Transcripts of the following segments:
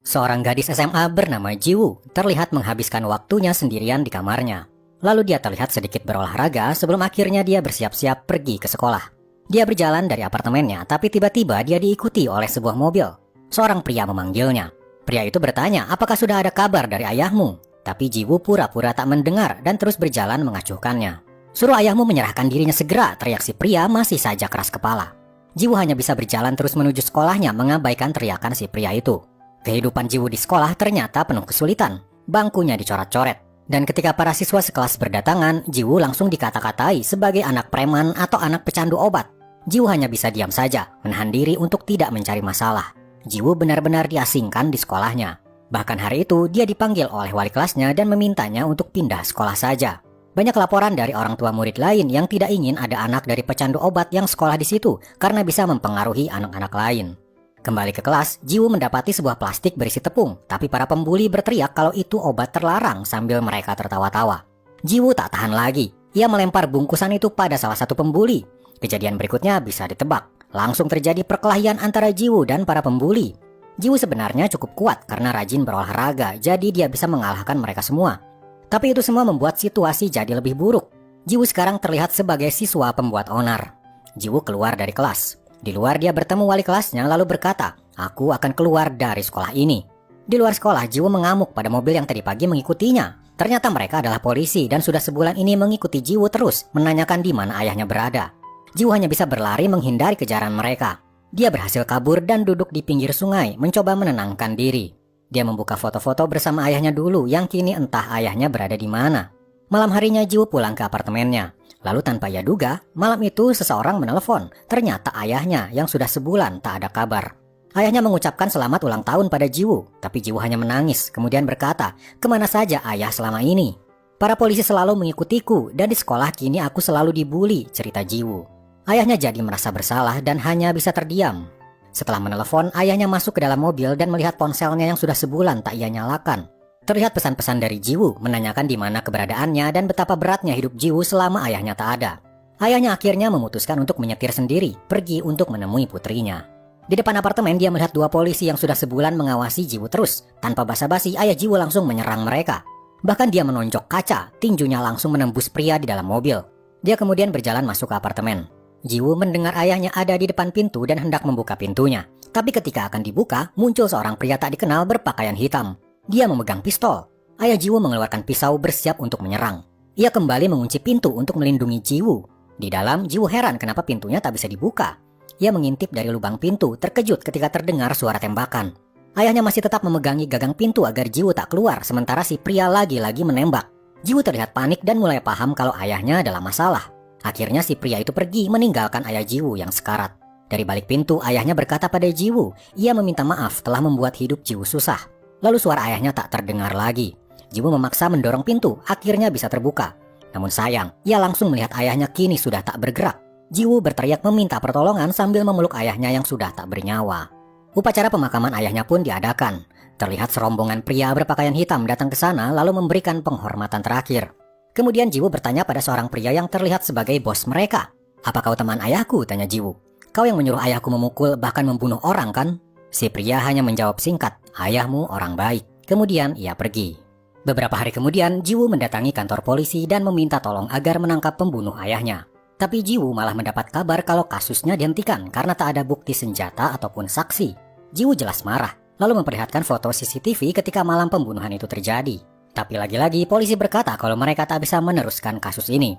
Seorang gadis SMA bernama Jiwoo terlihat menghabiskan waktunya sendirian di kamarnya. Lalu dia terlihat sedikit berolahraga sebelum akhirnya dia bersiap-siap pergi ke sekolah. Dia berjalan dari apartemennya, tapi tiba-tiba dia diikuti oleh sebuah mobil. Seorang pria memanggilnya. Pria itu bertanya, apakah sudah ada kabar dari ayahmu? Tapi Jiwoo pura-pura tak mendengar dan terus berjalan mengacuhkannya. Suruh ayahmu menyerahkan dirinya segera, teriak si pria masih saja keras kepala. Jiwoo hanya bisa berjalan terus menuju sekolahnya mengabaikan teriakan si pria itu. Kehidupan Jiwoo di sekolah ternyata penuh kesulitan. Bangkunya dicoret-coret. Dan ketika para siswa sekelas berdatangan, Jiwoo langsung dikata-katai sebagai anak preman atau anak pecandu obat. Jiwoo hanya bisa diam saja, menahan diri untuk tidak mencari masalah. Jiwoo benar-benar diasingkan di sekolahnya. Bahkan hari itu dia dipanggil oleh wali kelasnya dan memintanya untuk pindah sekolah saja. Banyak laporan dari orang tua murid lain yang tidak ingin ada anak dari pecandu obat yang sekolah di situ karena bisa mempengaruhi anak-anak lain. Kembali ke kelas, Jiwoo mendapati sebuah plastik berisi tepung, tapi para pembuli berteriak kalau itu obat terlarang sambil mereka tertawa-tawa. Jiwoo tak tahan lagi. Ia melempar bungkusan itu pada salah satu pembuli. Kejadian berikutnya bisa ditebak. Langsung terjadi perkelahian antara Jiwoo dan para pembuli. Jiwoo sebenarnya cukup kuat karena rajin berolahraga, jadi dia bisa mengalahkan mereka semua. Tapi itu semua membuat situasi jadi lebih buruk. Jiwoo sekarang terlihat sebagai siswa pembuat onar. Jiwoo keluar dari kelas. Di luar dia bertemu wali kelasnya lalu berkata, "Aku akan keluar dari sekolah ini." Di luar sekolah, Jiwoo mengamuk pada mobil yang tadi pagi mengikutinya. Ternyata mereka adalah polisi dan sudah sebulan ini mengikuti Jiwoo terus, menanyakan di mana ayahnya berada. Jiwoo hanya bisa berlari menghindari kejaran mereka. Dia berhasil kabur dan duduk di pinggir sungai, mencoba menenangkan diri. Dia membuka foto-foto bersama ayahnya dulu yang kini entah ayahnya berada di mana. Malam harinya Jiwoo pulang ke apartemennya. Lalu tanpa ia duga, malam itu seseorang menelepon. Ternyata ayahnya yang sudah sebulan tak ada kabar. Ayahnya mengucapkan selamat ulang tahun pada Jiwoo, tapi Jiwoo hanya menangis, kemudian berkata, "Kemana saja ayah selama ini? Para polisi selalu mengikutiku, dan di sekolah kini aku selalu dibully," cerita Jiwoo. Ayahnya jadi merasa bersalah dan hanya bisa terdiam. Setelah menelepon, ayahnya masuk ke dalam mobil dan melihat ponselnya yang sudah sebulan tak ia nyalakan. Terlihat pesan-pesan dari Jiwoo menanyakan di mana keberadaannya dan betapa beratnya hidup Jiwoo selama ayahnya tak ada. Ayahnya akhirnya memutuskan untuk menyetir sendiri, pergi untuk menemui putrinya. Di depan apartemen dia melihat dua polisi yang sudah sebulan mengawasi Jiwoo terus. Tanpa basa-basi, ayah Jiwoo langsung menyerang mereka. Bahkan dia menonjok kaca, tinjunya langsung menembus pria di dalam mobil. Dia kemudian berjalan masuk ke apartemen. Jiwoo mendengar ayahnya ada di depan pintu dan hendak membuka pintunya. Tapi ketika akan dibuka, muncul seorang pria tak dikenal berpakaian hitam. Dia memegang pistol. Ayah Jiwoo mengeluarkan pisau bersiap untuk menyerang. Ia kembali mengunci pintu untuk melindungi Jiwoo. Di dalam, Jiwoo heran kenapa pintunya tak bisa dibuka. Ia mengintip dari lubang pintu, terkejut ketika terdengar suara tembakan. Ayahnya masih tetap memegangi gagang pintu agar Jiwoo tak keluar, sementara si pria lagi-lagi menembak. Jiwoo terlihat panik dan mulai paham kalau ayahnya adalah masalah. Akhirnya si pria itu pergi meninggalkan ayah Jiwoo yang sekarat. Dari balik pintu, ayahnya berkata pada Jiwoo, ia meminta maaf telah membuat hidup Jiwoo susah. Lalu suara ayahnya tak terdengar lagi. Jiwoo memaksa mendorong pintu, akhirnya bisa terbuka. Namun sayang, ia langsung melihat ayahnya kini sudah tak bergerak. Jiwoo berteriak meminta pertolongan sambil memeluk ayahnya yang sudah tak bernyawa. Upacara pemakaman ayahnya pun diadakan. Terlihat serombongan pria berpakaian hitam datang ke sana lalu memberikan penghormatan terakhir. Kemudian Jiwoo bertanya pada seorang pria yang terlihat sebagai bos mereka. "Apa kau teman ayahku?" tanya Jiwoo. "Kau yang menyuruh ayahku memukul bahkan membunuh orang kan?" Si pria hanya menjawab singkat, "Ayahmu orang baik." Kemudian ia pergi. Beberapa hari kemudian, Jiwoo mendatangi kantor polisi dan meminta tolong agar menangkap pembunuh ayahnya. Tapi Jiwoo malah mendapat kabar kalau kasusnya dihentikan karena tak ada bukti senjata ataupun saksi. Jiwoo jelas marah, lalu memperlihatkan foto CCTV ketika malam pembunuhan itu terjadi. Tapi lagi-lagi polisi berkata kalau mereka tak bisa meneruskan kasus ini.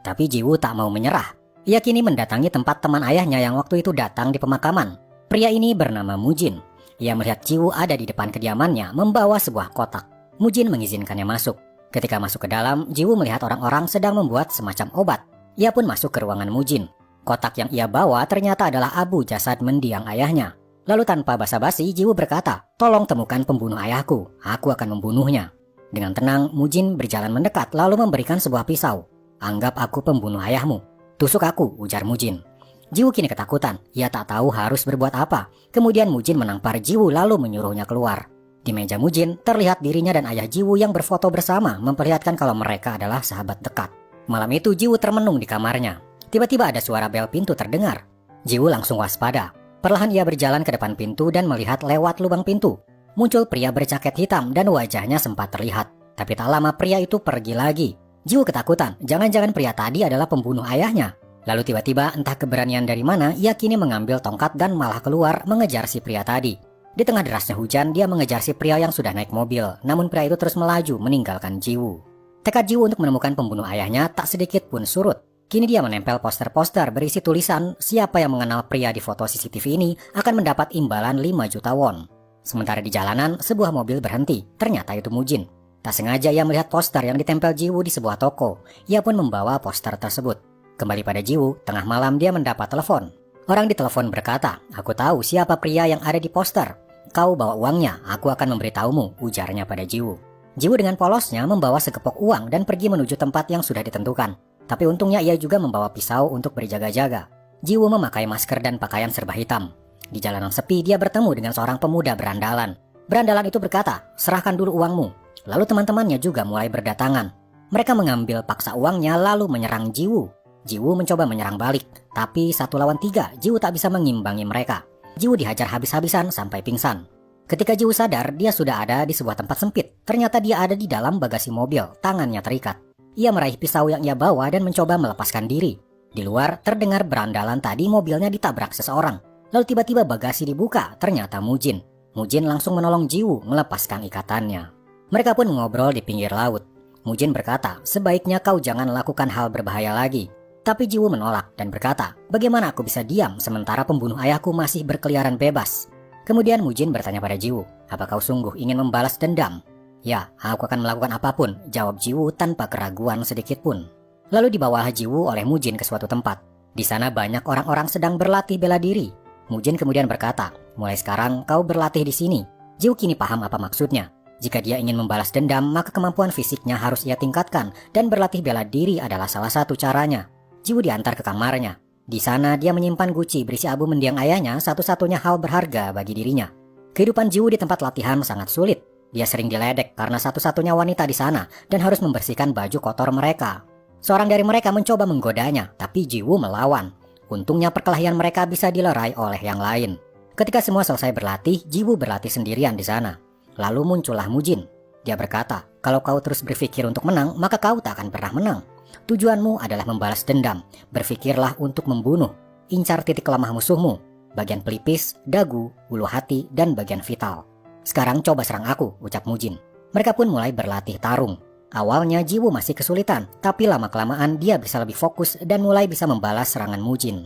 Tapi Jiwoo tak mau menyerah. Ia kini mendatangi tempat teman ayahnya yang waktu itu datang di pemakaman. Pria ini bernama Mujin. Ia melihat Jiwoo ada di depan kediamannya membawa sebuah kotak. Mujin mengizinkannya masuk. Ketika masuk ke dalam, Jiwoo melihat orang-orang sedang membuat semacam obat. Ia pun masuk ke ruangan Mujin. Kotak yang ia bawa ternyata adalah abu jasad mendiang ayahnya. Lalu tanpa basa-basi, Jiwoo berkata, "Tolong temukan pembunuh ayahku, aku akan membunuhnya." Dengan tenang, Mujin berjalan mendekat lalu memberikan sebuah pisau. "Anggap aku pembunuh ayahmu. Tusuk aku," ujar Mujin. Jiwoo kini ketakutan, ia tak tahu harus berbuat apa. Kemudian Mujin menampar Jiwoo lalu menyuruhnya keluar. Di meja Mujin, terlihat dirinya dan ayah Jiwoo yang berfoto bersama memperlihatkan kalau mereka adalah sahabat dekat. Malam itu Jiwoo termenung di kamarnya. Tiba-tiba ada suara bel pintu terdengar. Jiwoo langsung waspada. Perlahan ia berjalan ke depan pintu dan melihat lewat lubang pintu. Muncul pria berjaket hitam dan wajahnya sempat terlihat. Tapi tak lama pria itu pergi lagi. Jiwoo ketakutan, jangan-jangan pria tadi adalah pembunuh ayahnya. Lalu tiba-tiba entah keberanian dari mana, ia kini mengambil tongkat dan malah keluar mengejar si pria tadi. Di tengah derasnya hujan, dia mengejar si pria yang sudah naik mobil. Namun pria itu terus melaju meninggalkan Jiwoo. Tekad Jiwoo untuk menemukan pembunuh ayahnya tak sedikit pun surut. Kini dia menempel poster-poster berisi tulisan siapa yang mengenal pria di foto CCTV ini akan mendapat imbalan 5 juta won. Sementara di jalanan, sebuah mobil berhenti. Ternyata itu Mujin. Tak sengaja ia melihat poster yang ditempel Jiwoo di sebuah toko. Ia pun membawa poster tersebut. Kembali pada Jiwoo, tengah malam dia mendapat telepon. Orang di telepon berkata, "Aku tahu siapa pria yang ada di poster. Kau bawa uangnya, aku akan memberitahumu," ujarnya pada Jiwoo. Jiwoo dengan polosnya membawa segepok uang dan pergi menuju tempat yang sudah ditentukan. Tapi untungnya ia juga membawa pisau untuk berjaga-jaga. Jiwoo memakai masker dan pakaian serba hitam. Di jalanan sepi dia bertemu dengan seorang pemuda berandalan. Berandalan itu berkata, "Serahkan dulu uangmu." Lalu teman-temannya juga mulai berdatangan. Mereka mengambil paksa uangnya lalu menyerang Jiwoo. Jiwoo mencoba menyerang balik, tapi 1 lawan 3 Jiwoo tak bisa mengimbangi mereka. Jiwoo dihajar habis-habisan sampai pingsan. Ketika Jiwoo sadar, dia sudah ada di sebuah tempat sempit. Ternyata dia ada di dalam bagasi mobil, tangannya terikat. Ia meraih pisau yang ia bawa dan mencoba melepaskan diri. Di luar terdengar berandalan tadi mobilnya ditabrak seseorang. Lalu tiba-tiba bagasi dibuka, ternyata Mujin. Mujin langsung menolong Jiwoo melepaskan ikatannya. Mereka pun mengobrol di pinggir laut. Mujin berkata, "Sebaiknya kau jangan lakukan hal berbahaya lagi." Tapi Jiwoo menolak dan berkata, "Bagaimana aku bisa diam sementara pembunuh ayahku masih berkeliaran bebas?" Kemudian Mujin bertanya pada Jiwoo, "Apa kau sungguh ingin membalas dendam?" "Ya, aku akan melakukan apapun," jawab Jiwoo tanpa keraguan sedikit pun. Lalu dibawalah Jiwoo oleh Mujin ke suatu tempat. Di sana banyak orang-orang sedang berlatih bela diri. Mujin kemudian berkata, "Mulai sekarang kau berlatih di sini." Jiwoo kini paham apa maksudnya. Jika dia ingin membalas dendam, maka kemampuan fisiknya harus ia tingkatkan dan berlatih bela diri adalah salah satu caranya. Jiwoo diantar ke kamarnya. Di sana dia menyimpan guci berisi abu mendiang ayahnya, satu-satunya hal berharga bagi dirinya. Kehidupan Jiwoo di tempat latihan sangat sulit. Dia sering diledek karena satu-satunya wanita di sana dan harus membersihkan baju kotor mereka. Seorang dari mereka mencoba menggodanya, tapi Jiwoo melawan. Untungnya perkelahian mereka bisa dilerai oleh yang lain. Ketika semua selesai berlatih, Jiwoo berlatih sendirian di sana. Lalu muncullah Mujin. Dia berkata, "Kalau kau terus berpikir untuk menang, maka kau tak akan pernah menang. Tujuanmu adalah membalas dendam. Berpikirlah untuk membunuh. Incar titik lemah musuhmu. Bagian pelipis, dagu, bulu hati, dan bagian vital. Sekarang coba serang aku," ucap Mujin. Mereka pun mulai berlatih tarung. Awalnya Jiwoo masih kesulitan, tapi lama-kelamaan dia bisa lebih fokus dan mulai bisa membalas serangan Mujin.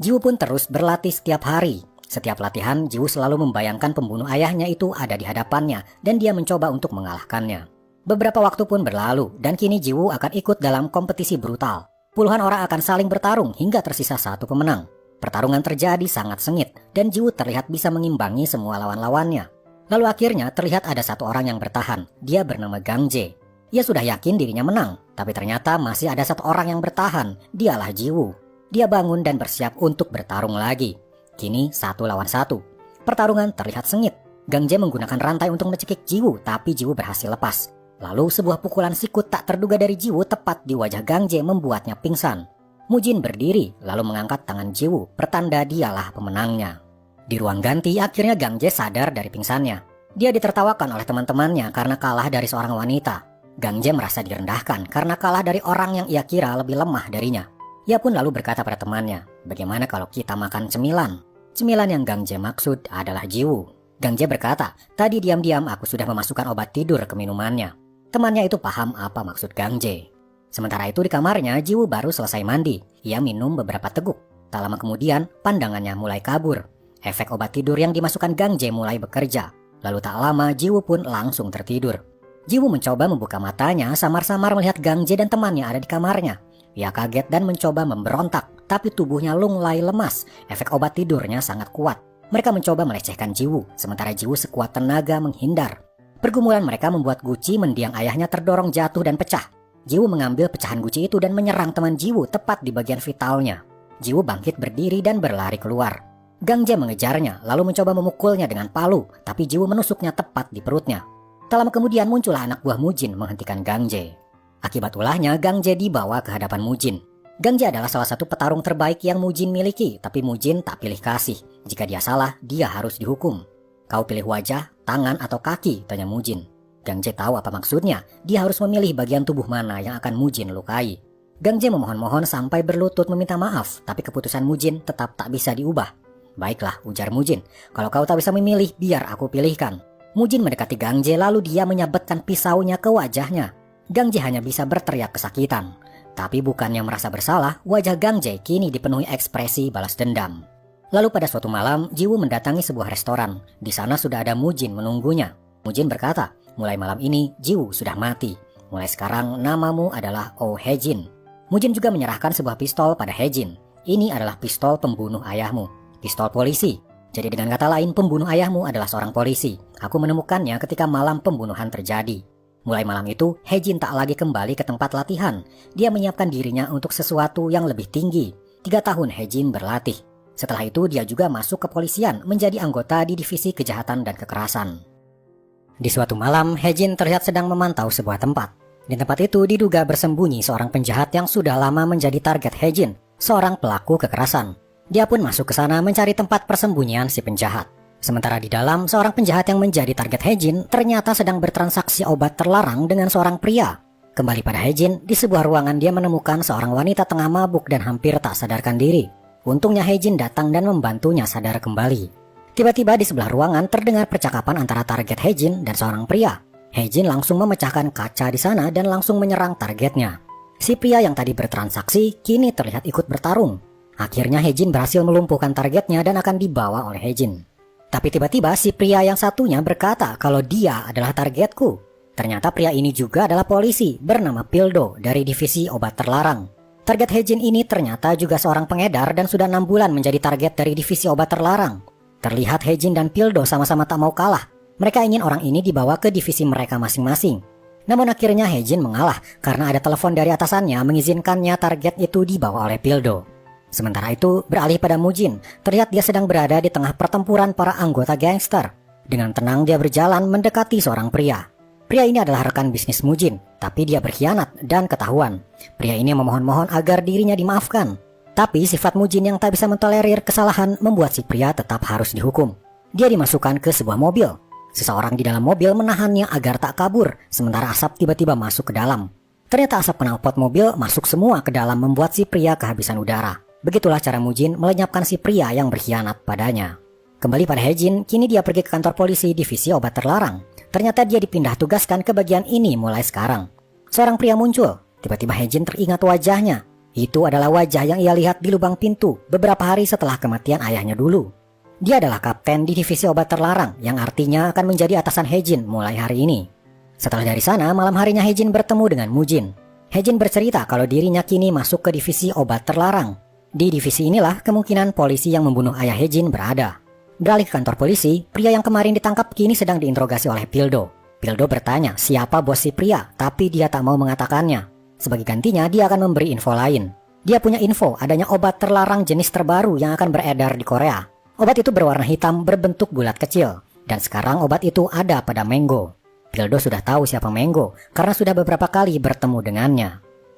Jiwoo pun terus berlatih setiap hari. Setiap latihan, Jiwoo selalu membayangkan pembunuh ayahnya itu ada di hadapannya dan dia mencoba untuk mengalahkannya. Beberapa waktu pun berlalu dan kini Jiwoo akan ikut dalam kompetisi brutal. Puluhan orang akan saling bertarung hingga tersisa satu pemenang. Pertarungan terjadi sangat sengit dan Jiwoo terlihat bisa mengimbangi semua lawan-lawannya. Lalu akhirnya terlihat ada satu orang yang bertahan. Dia bernama Gang Jae. Ia sudah yakin dirinya menang, tapi ternyata masih ada satu orang yang bertahan. Dialah Jiwoo. Dia bangun dan bersiap untuk bertarung lagi. Kini 1 lawan 1. Pertarungan terlihat sengit. Gang Jae menggunakan rantai untuk mencekik Jiwoo, tapi Jiwoo berhasil lepas. Lalu sebuah pukulan sikut tak terduga dari Jiwoo tepat di wajah Gang Jae membuatnya pingsan. Mujin berdiri lalu mengangkat tangan Jiwoo, pertanda dialah pemenangnya. Di ruang ganti akhirnya Gang Jae sadar dari pingsannya. Dia ditertawakan oleh teman-temannya karena kalah dari seorang wanita. Gang Jae merasa direndahkan karena kalah dari orang yang ia kira lebih lemah darinya. Ia pun lalu berkata pada temannya, "Bagaimana kalau kita makan cemilan?" Cemilan yang Gang Jae maksud adalah Jiwoo. Gang Jae berkata, "Tadi diam-diam aku sudah memasukkan obat tidur ke minumannya." Temannya itu paham apa maksud Gang Jae. Sementara itu di kamarnya, Jiwoo baru selesai mandi. Ia minum beberapa teguk. Tak lama kemudian, pandangannya mulai kabur. Efek obat tidur yang dimasukkan Gang Jae mulai bekerja. Lalu tak lama, Jiwoo pun langsung tertidur. Jiwoo mencoba membuka matanya, samar-samar melihat Gang Jae dan temannya ada di kamarnya. Ia kaget dan mencoba memberontak, tapi tubuhnya lunglai lemas. Efek obat tidurnya sangat kuat. Mereka mencoba melecehkan Jiwoo, sementara Jiwoo sekuat tenaga menghindar. Pergumulan mereka membuat guci mendiang ayahnya terdorong jatuh dan pecah. Jiwoo mengambil pecahan guci itu dan menyerang teman Jiwoo tepat di bagian vitalnya. Jiwoo bangkit berdiri dan berlari keluar. Gang Jae mengejarnya, lalu mencoba memukulnya dengan palu, tapi Jiwoo menusuknya tepat di perutnya. Tak lama kemudian muncullah anak buah Mujin menghentikan Gang Jae. Akibat ulahnya, Gang Jae dibawa ke hadapan Mujin. Gang Jae adalah salah satu petarung terbaik yang Mujin miliki, tapi Mujin tak pilih kasih. Jika dia salah, dia harus dihukum. "Kau pilih wajah, tangan atau kaki? Tanya Mujin. Gang Jae tahu apa maksudnya. Dia harus memilih bagian tubuh mana yang akan Mujin lukai. Gang Jae memohon-mohon sampai berlutut meminta maaf, tapi keputusan Mujin tetap tak bisa diubah. Baiklah, ujar Mujin. Kalau kau tak bisa memilih, biar aku pilihkan. Mujin mendekati Gang Jae lalu dia menyabetkan pisaunya ke wajahnya. Gang Jae hanya bisa berteriak kesakitan. Tapi bukannya merasa bersalah, wajah Gang Jae kini dipenuhi ekspresi balas dendam. Lalu pada suatu malam, Jiwoo mendatangi sebuah restoran. Di sana sudah ada Mujin menunggunya. Mujin berkata, mulai malam ini Jiwoo sudah mati. Mulai sekarang namamu adalah Oh Hae-jin. Mujin juga menyerahkan sebuah pistol pada Hae-jin. Ini adalah pistol pembunuh ayahmu. Pistol polisi. Jadi dengan kata lain, pembunuh ayahmu adalah seorang polisi. Aku menemukannya ketika malam pembunuhan terjadi. Mulai malam itu, Hae-jin tak lagi kembali ke tempat latihan. Dia menyiapkan dirinya untuk sesuatu yang lebih tinggi. 3 tahun Hae-jin berlatih. Setelah itu dia juga masuk ke kepolisian menjadi anggota di divisi kejahatan dan kekerasan. Di suatu malam, Hae-jin terlihat sedang memantau sebuah tempat. Di tempat itu diduga bersembunyi seorang penjahat yang sudah lama menjadi target Hae-jin, seorang pelaku kekerasan. Dia pun masuk ke sana mencari tempat persembunyian si penjahat. Sementara di dalam, seorang penjahat yang menjadi target Hae-jin ternyata sedang bertransaksi obat terlarang dengan seorang pria. Kembali pada Hae-jin, di sebuah ruangan dia menemukan seorang wanita tengah mabuk dan hampir tak sadarkan diri. Untungnya Hae-jin datang dan membantunya sadar kembali. Tiba-tiba di sebelah ruangan terdengar percakapan antara target Hae-jin dan seorang pria. Hae-jin langsung memecahkan kaca di sana dan langsung menyerang targetnya. Si pria yang tadi bertransaksi kini terlihat ikut bertarung. Akhirnya Hae-jin berhasil melumpuhkan targetnya dan akan dibawa oleh Hae-jin. Tapi tiba-tiba si pria yang satunya berkata kalau dia adalah targetku. Ternyata pria ini juga adalah polisi bernama Pildo dari divisi obat terlarang. Target Hae-jin ini ternyata juga seorang pengedar dan sudah 6 bulan menjadi target dari divisi obat terlarang. Terlihat Hae-jin dan Pildo sama-sama tak mau kalah. Mereka ingin orang ini dibawa ke divisi mereka masing-masing. Namun akhirnya Hae-jin mengalah karena ada telepon dari atasannya mengizinkannya target itu dibawa oleh Pildo. Sementara itu beralih pada Mujin. Terlihat dia sedang berada di tengah pertempuran para anggota gangster. Dengan tenang dia berjalan mendekati seorang pria. Pria ini adalah rekan bisnis Mujin, tapi dia berkhianat dan ketahuan. Pria ini memohon-mohon agar dirinya dimaafkan. Tapi sifat Mujin yang tak bisa mentolerir kesalahan membuat si pria tetap harus dihukum. Dia dimasukkan ke sebuah mobil. Seseorang di dalam mobil menahannya agar tak kabur, sementara asap tiba-tiba masuk ke dalam. Ternyata asap knalpot mobil masuk semua ke dalam membuat si pria kehabisan udara. Begitulah cara Mujin melenyapkan si pria yang berkhianat padanya. Kembali pada Hae-jin, kini dia pergi ke kantor polisi divisi obat terlarang. Ternyata dia dipindah tugaskan ke bagian ini mulai sekarang. Seorang pria muncul. Tiba-tiba Hae-jin teringat wajahnya. Itu adalah wajah yang ia lihat di lubang pintu beberapa hari setelah kematian ayahnya dulu. Dia adalah kapten di divisi obat terlarang yang artinya akan menjadi atasan Hae-jin mulai hari ini. Setelah dari sana, malam harinya Hae-jin bertemu dengan Mujin. Hae-jin bercerita kalau dirinya kini masuk ke divisi obat terlarang. Di divisi inilah kemungkinan polisi yang membunuh ayah Hae-jin berada. Beralih ke kantor polisi, pria yang kemarin ditangkap kini sedang diinterogasi oleh Pildo. Pildo bertanya siapa bos si pria, tapi dia tak mau mengatakannya. Sebagai gantinya, dia akan memberi info lain. Dia punya info adanya obat terlarang jenis terbaru yang akan beredar di Korea. Obat itu berwarna hitam berbentuk bulat kecil. Dan sekarang obat itu ada pada Mango. Pildo sudah tahu siapa Mango, karena sudah beberapa kali bertemu dengannya.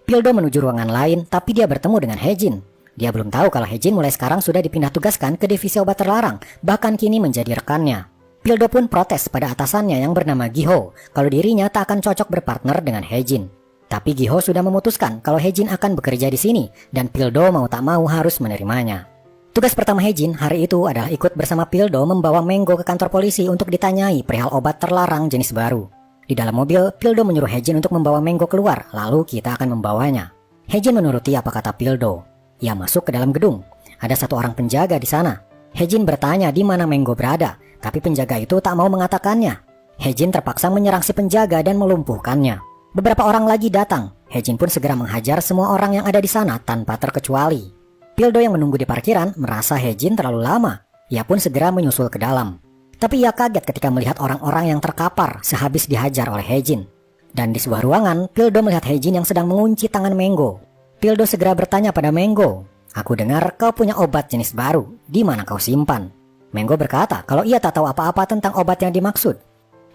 Pildo menuju ruangan lain, tapi dia bertemu dengan Hae-jin. Dia belum tahu kalau Hae-jin mulai sekarang sudah dipindah tugaskan ke divisi obat terlarang, bahkan kini menjadi rekannya. Pildo pun protes pada atasannya yang bernama Giho, kalau dirinya tak akan cocok berpartner dengan Hae-jin. Tapi Giho sudah memutuskan kalau Hae-jin akan bekerja di sini, dan Pildo mau tak mau harus menerimanya. Tugas pertama Hae-jin hari itu adalah ikut bersama Pildo membawa Mango ke kantor polisi untuk ditanyai perihal obat terlarang jenis baru. Di dalam mobil, Pildo menyuruh Hae-jin untuk membawa Mango keluar, lalu kita akan membawanya. Hae-jin menuruti apa kata Pildo. Ia masuk ke dalam gedung. Ada satu orang penjaga di sana. Hae-jin bertanya di mana Mango berada, tapi penjaga itu tak mau mengatakannya. Hae-jin terpaksa menyerang si penjaga dan melumpuhkannya. Beberapa orang lagi datang. Hae-jin pun segera menghajar semua orang yang ada di sana tanpa terkecuali. Pildo yang menunggu di parkiran merasa Hae-jin terlalu lama. Ia pun segera menyusul ke dalam. Tapi ia kaget ketika melihat orang-orang yang terkapar sehabis dihajar oleh Hae-jin. Dan di sebuah ruangan, Pildo melihat Hae-jin yang sedang mengunci tangan Mango. Pildo segera bertanya pada Mango, "Aku dengar kau punya obat jenis baru, di mana kau simpan?" Mango berkata kalau ia tak tahu apa-apa tentang obat yang dimaksud.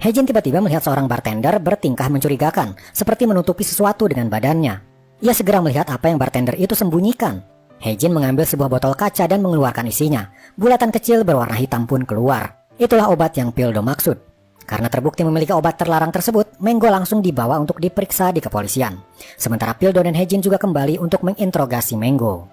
Hae-jin tiba-tiba melihat seorang bartender bertingkah mencurigakan, seperti menutupi sesuatu dengan badannya. Ia segera melihat apa yang bartender itu sembunyikan. Hae-jin mengambil sebuah botol kaca dan mengeluarkan isinya. Bulatan kecil berwarna hitam pun keluar. Itulah obat yang Pildo maksud. Karena terbukti memiliki obat terlarang tersebut, Menggo langsung dibawa untuk diperiksa di kepolisian. Sementara Pildo dan Hejin juga kembali untuk menginterogasi Menggo.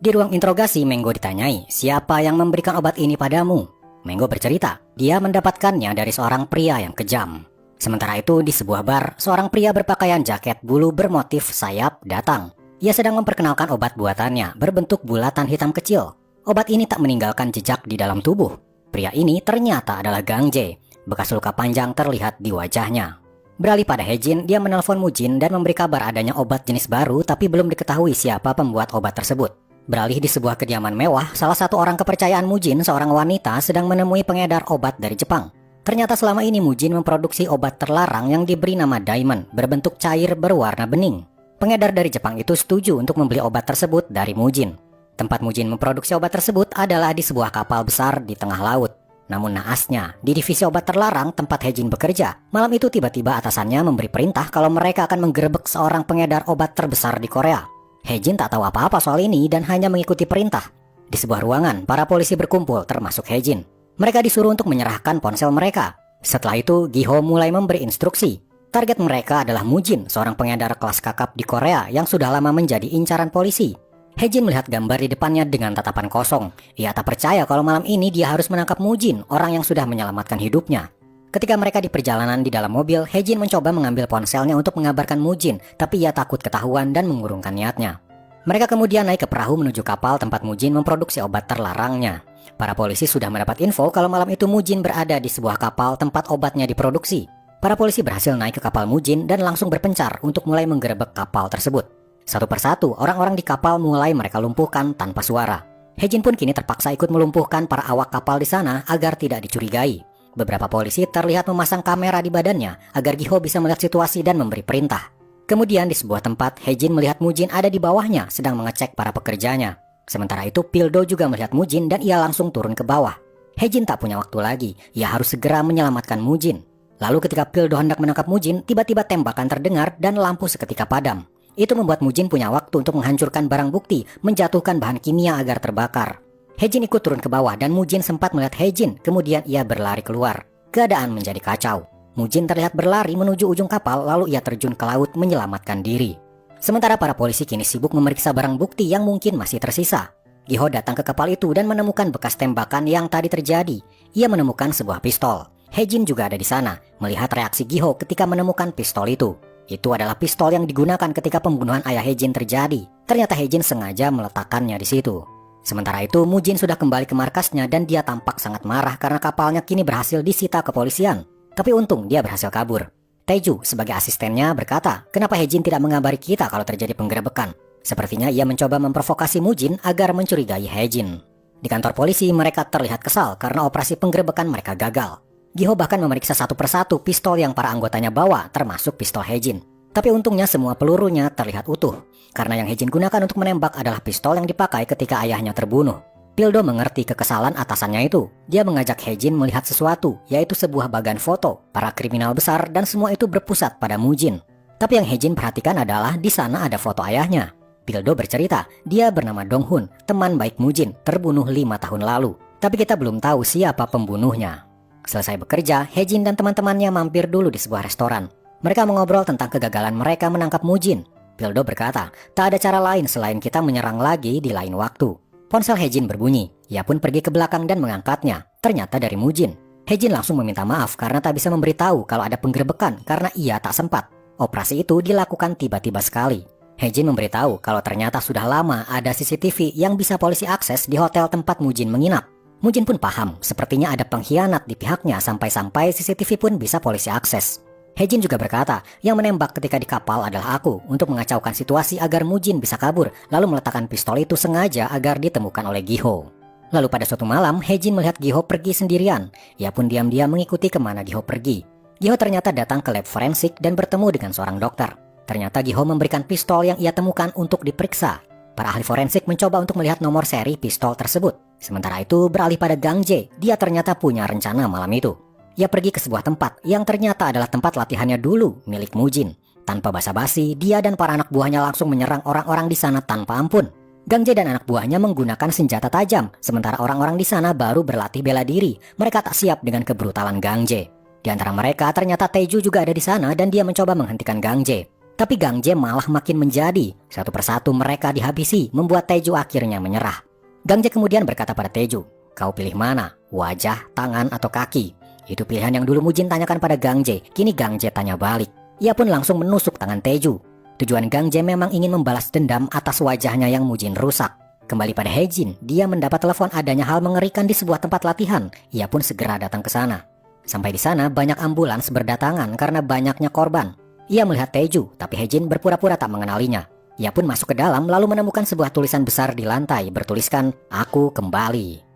Di ruang interogasi, Menggo ditanyai, siapa yang memberikan obat ini padamu? Menggo bercerita, dia mendapatkannya dari seorang pria yang kejam. Sementara itu, di sebuah bar, seorang pria berpakaian jaket bulu bermotif sayap datang. Ia sedang memperkenalkan obat buatannya berbentuk bulatan hitam kecil. Obat ini tak meninggalkan jejak di dalam tubuh. Pria ini ternyata adalah Gangje. Bekas luka panjang terlihat di wajahnya. Beralih pada Hejin, dia menelpon Mujin dan memberi kabar adanya obat jenis baru tapi belum diketahui siapa pembuat obat tersebut. Beralih di sebuah kediaman mewah, salah satu orang kepercayaan Mujin, seorang wanita, sedang menemui pengedar obat dari Jepang. Ternyata selama ini Mujin memproduksi obat terlarang yang diberi nama Diamond, berbentuk cair berwarna bening. Pengedar dari Jepang itu setuju untuk membeli obat tersebut dari Mujin. Tempat Mujin memproduksi obat tersebut adalah di sebuah kapal besar di tengah laut. Namun naasnya, di divisi obat terlarang tempat Hejin bekerja, malam itu tiba-tiba atasannya memberi perintah kalau mereka akan menggerebek seorang pengedar obat terbesar di Korea. Hejin tak tahu apa-apa soal ini dan hanya mengikuti perintah. Di sebuah ruangan, para polisi berkumpul termasuk Hejin. Mereka disuruh untuk menyerahkan ponsel mereka. Setelah itu, Giho mulai memberi instruksi. Target mereka adalah Mujin, seorang pengedar kelas kakap di Korea yang sudah lama menjadi incaran polisi. Hejin melihat gambar di depannya dengan tatapan kosong. Ia tak percaya kalau malam ini dia harus menangkap Mujin, orang yang sudah menyelamatkan hidupnya. Ketika mereka di perjalanan di dalam mobil, Hejin mencoba mengambil ponselnya untuk mengabarkan Mujin, tapi ia takut ketahuan dan mengurungkan niatnya. Mereka kemudian naik ke perahu menuju kapal tempat Mujin memproduksi obat terlarangnya. Para polisi sudah mendapat info kalau malam itu Mujin berada di sebuah kapal tempat obatnya diproduksi. Para polisi berhasil naik ke kapal Mujin dan langsung berpencar untuk mulai menggerebek kapal tersebut. Satu persatu, orang-orang di kapal mulai mereka lumpuhkan tanpa suara. Hejin pun kini terpaksa ikut melumpuhkan para awak kapal di sana agar tidak dicurigai. Beberapa polisi terlihat memasang kamera di badannya agar Giho bisa melihat situasi dan memberi perintah. Kemudian di sebuah tempat, Hejin melihat Mujin ada di bawahnya sedang mengecek para pekerjanya. Sementara itu, Pildo juga melihat Mujin dan ia langsung turun ke bawah. Hejin tak punya waktu lagi, ia harus segera menyelamatkan Mujin. Lalu ketika Pildo hendak menangkap Mujin, tiba-tiba tembakan terdengar dan lampu seketika padam. Itu membuat Mujin punya waktu untuk menghancurkan barang bukti, menjatuhkan bahan kimia agar terbakar. Hejin ikut turun ke bawah dan Mujin sempat melihat Hejin, kemudian ia berlari keluar. Keadaan menjadi kacau. Mujin terlihat berlari menuju ujung kapal lalu ia terjun ke laut menyelamatkan diri. Sementara para polisi kini sibuk memeriksa barang bukti yang mungkin masih tersisa. Giho datang ke kapal itu dan menemukan bekas tembakan yang tadi terjadi. Ia menemukan sebuah pistol. Hejin juga ada di sana, melihat reaksi Giho ketika menemukan pistol itu. Itu adalah pistol yang digunakan ketika pembunuhan ayah Hejin terjadi. Ternyata Hejin sengaja meletakkannya di situ. Sementara itu, Mujin sudah kembali ke markasnya dan dia tampak sangat marah karena kapalnya kini berhasil disita kepolisian. Tapi untung dia berhasil kabur. Taeju sebagai asistennya berkata, kenapa Hejin tidak mengabari kita kalau terjadi penggerebekan? Sepertinya ia mencoba memprovokasi Mujin agar mencurigai Hejin. Di kantor polisi, mereka terlihat kesal karena operasi penggerebekan mereka gagal. Giho bahkan memeriksa satu persatu pistol yang para anggotanya bawa, termasuk pistol Hejin. Tapi untungnya semua pelurunya terlihat utuh, karena yang Hejin gunakan untuk menembak adalah pistol yang dipakai ketika ayahnya terbunuh. Pildo mengerti kekesalan atasannya itu. Dia mengajak Hejin melihat sesuatu, yaitu sebuah bagan foto para kriminal besar dan semua itu berpusat pada Mujin. Tapi yang Hejin perhatikan adalah di sana ada foto ayahnya. Pildo bercerita, dia bernama Donghun, teman baik Mujin, terbunuh 5 tahun lalu. Tapi kita belum tahu siapa pembunuhnya. Selesai bekerja, Hejin dan teman-temannya mampir dulu di sebuah restoran. Mereka mengobrol tentang kegagalan mereka menangkap Mujin. Pildo berkata, tak ada cara lain selain kita menyerang lagi di lain waktu. Ponsel Hejin berbunyi. Ia pun pergi ke belakang dan mengangkatnya. Ternyata dari Mujin. Hejin langsung meminta maaf karena tak bisa memberitahu kalau ada penggerebekan karena ia tak sempat. Operasi itu dilakukan tiba-tiba sekali. Hejin memberitahu kalau ternyata sudah lama ada CCTV yang bisa polisi akses di hotel tempat Mujin menginap. Mujin pun paham, sepertinya ada pengkhianat di pihaknya sampai-sampai CCTV pun bisa polisi akses. Hejin juga berkata, yang menembak ketika di kapal adalah aku untuk mengacaukan situasi agar Mujin bisa kabur, lalu meletakkan pistol itu sengaja agar ditemukan oleh Giho. Lalu pada suatu malam, Hejin melihat Giho pergi sendirian. Ia pun diam-diam mengikuti kemana Giho pergi. Giho ternyata datang ke lab forensik dan bertemu dengan seorang dokter. Ternyata Giho memberikan pistol yang ia temukan untuk diperiksa. Para ahli forensik mencoba untuk melihat nomor seri pistol tersebut. Sementara itu beralih pada Gangje, dia ternyata punya rencana malam itu. Ia pergi ke sebuah tempat yang ternyata adalah tempat latihannya dulu milik Mujin. Tanpa basa-basi, dia dan para anak buahnya langsung menyerang orang-orang di sana tanpa ampun. Gangje dan anak buahnya menggunakan senjata tajam, sementara orang-orang di sana baru berlatih bela diri. Mereka tak siap dengan kebrutalan Gangje. Di antara mereka ternyata Taeju juga ada di sana dan dia mencoba menghentikan Gang Jae. Tapi Gang Jae malah makin menjadi. Satu persatu mereka dihabisi, membuat Taeju akhirnya menyerah. Gang Jae kemudian berkata pada Taeju, "Kau pilih mana? Wajah, tangan, atau kaki?" Itu pilihan yang dulu Mujin tanyakan pada Gang Jae. Kini Gang Jae tanya balik. Ia pun langsung menusuk tangan Taeju. Tujuan Gang Jae memang ingin membalas dendam atas wajahnya yang Mujin rusak. Kembali pada Haejin, dia mendapat telepon adanya hal mengerikan di sebuah tempat latihan. Ia pun segera datang ke sana. Sampai di sana banyak ambulans berdatangan karena banyaknya korban. Ia melihat Taeju, tapi Haejin berpura-pura tak mengenalinya. Ia pun masuk ke dalam lalu menemukan sebuah tulisan besar di lantai bertuliskan, "Aku kembali."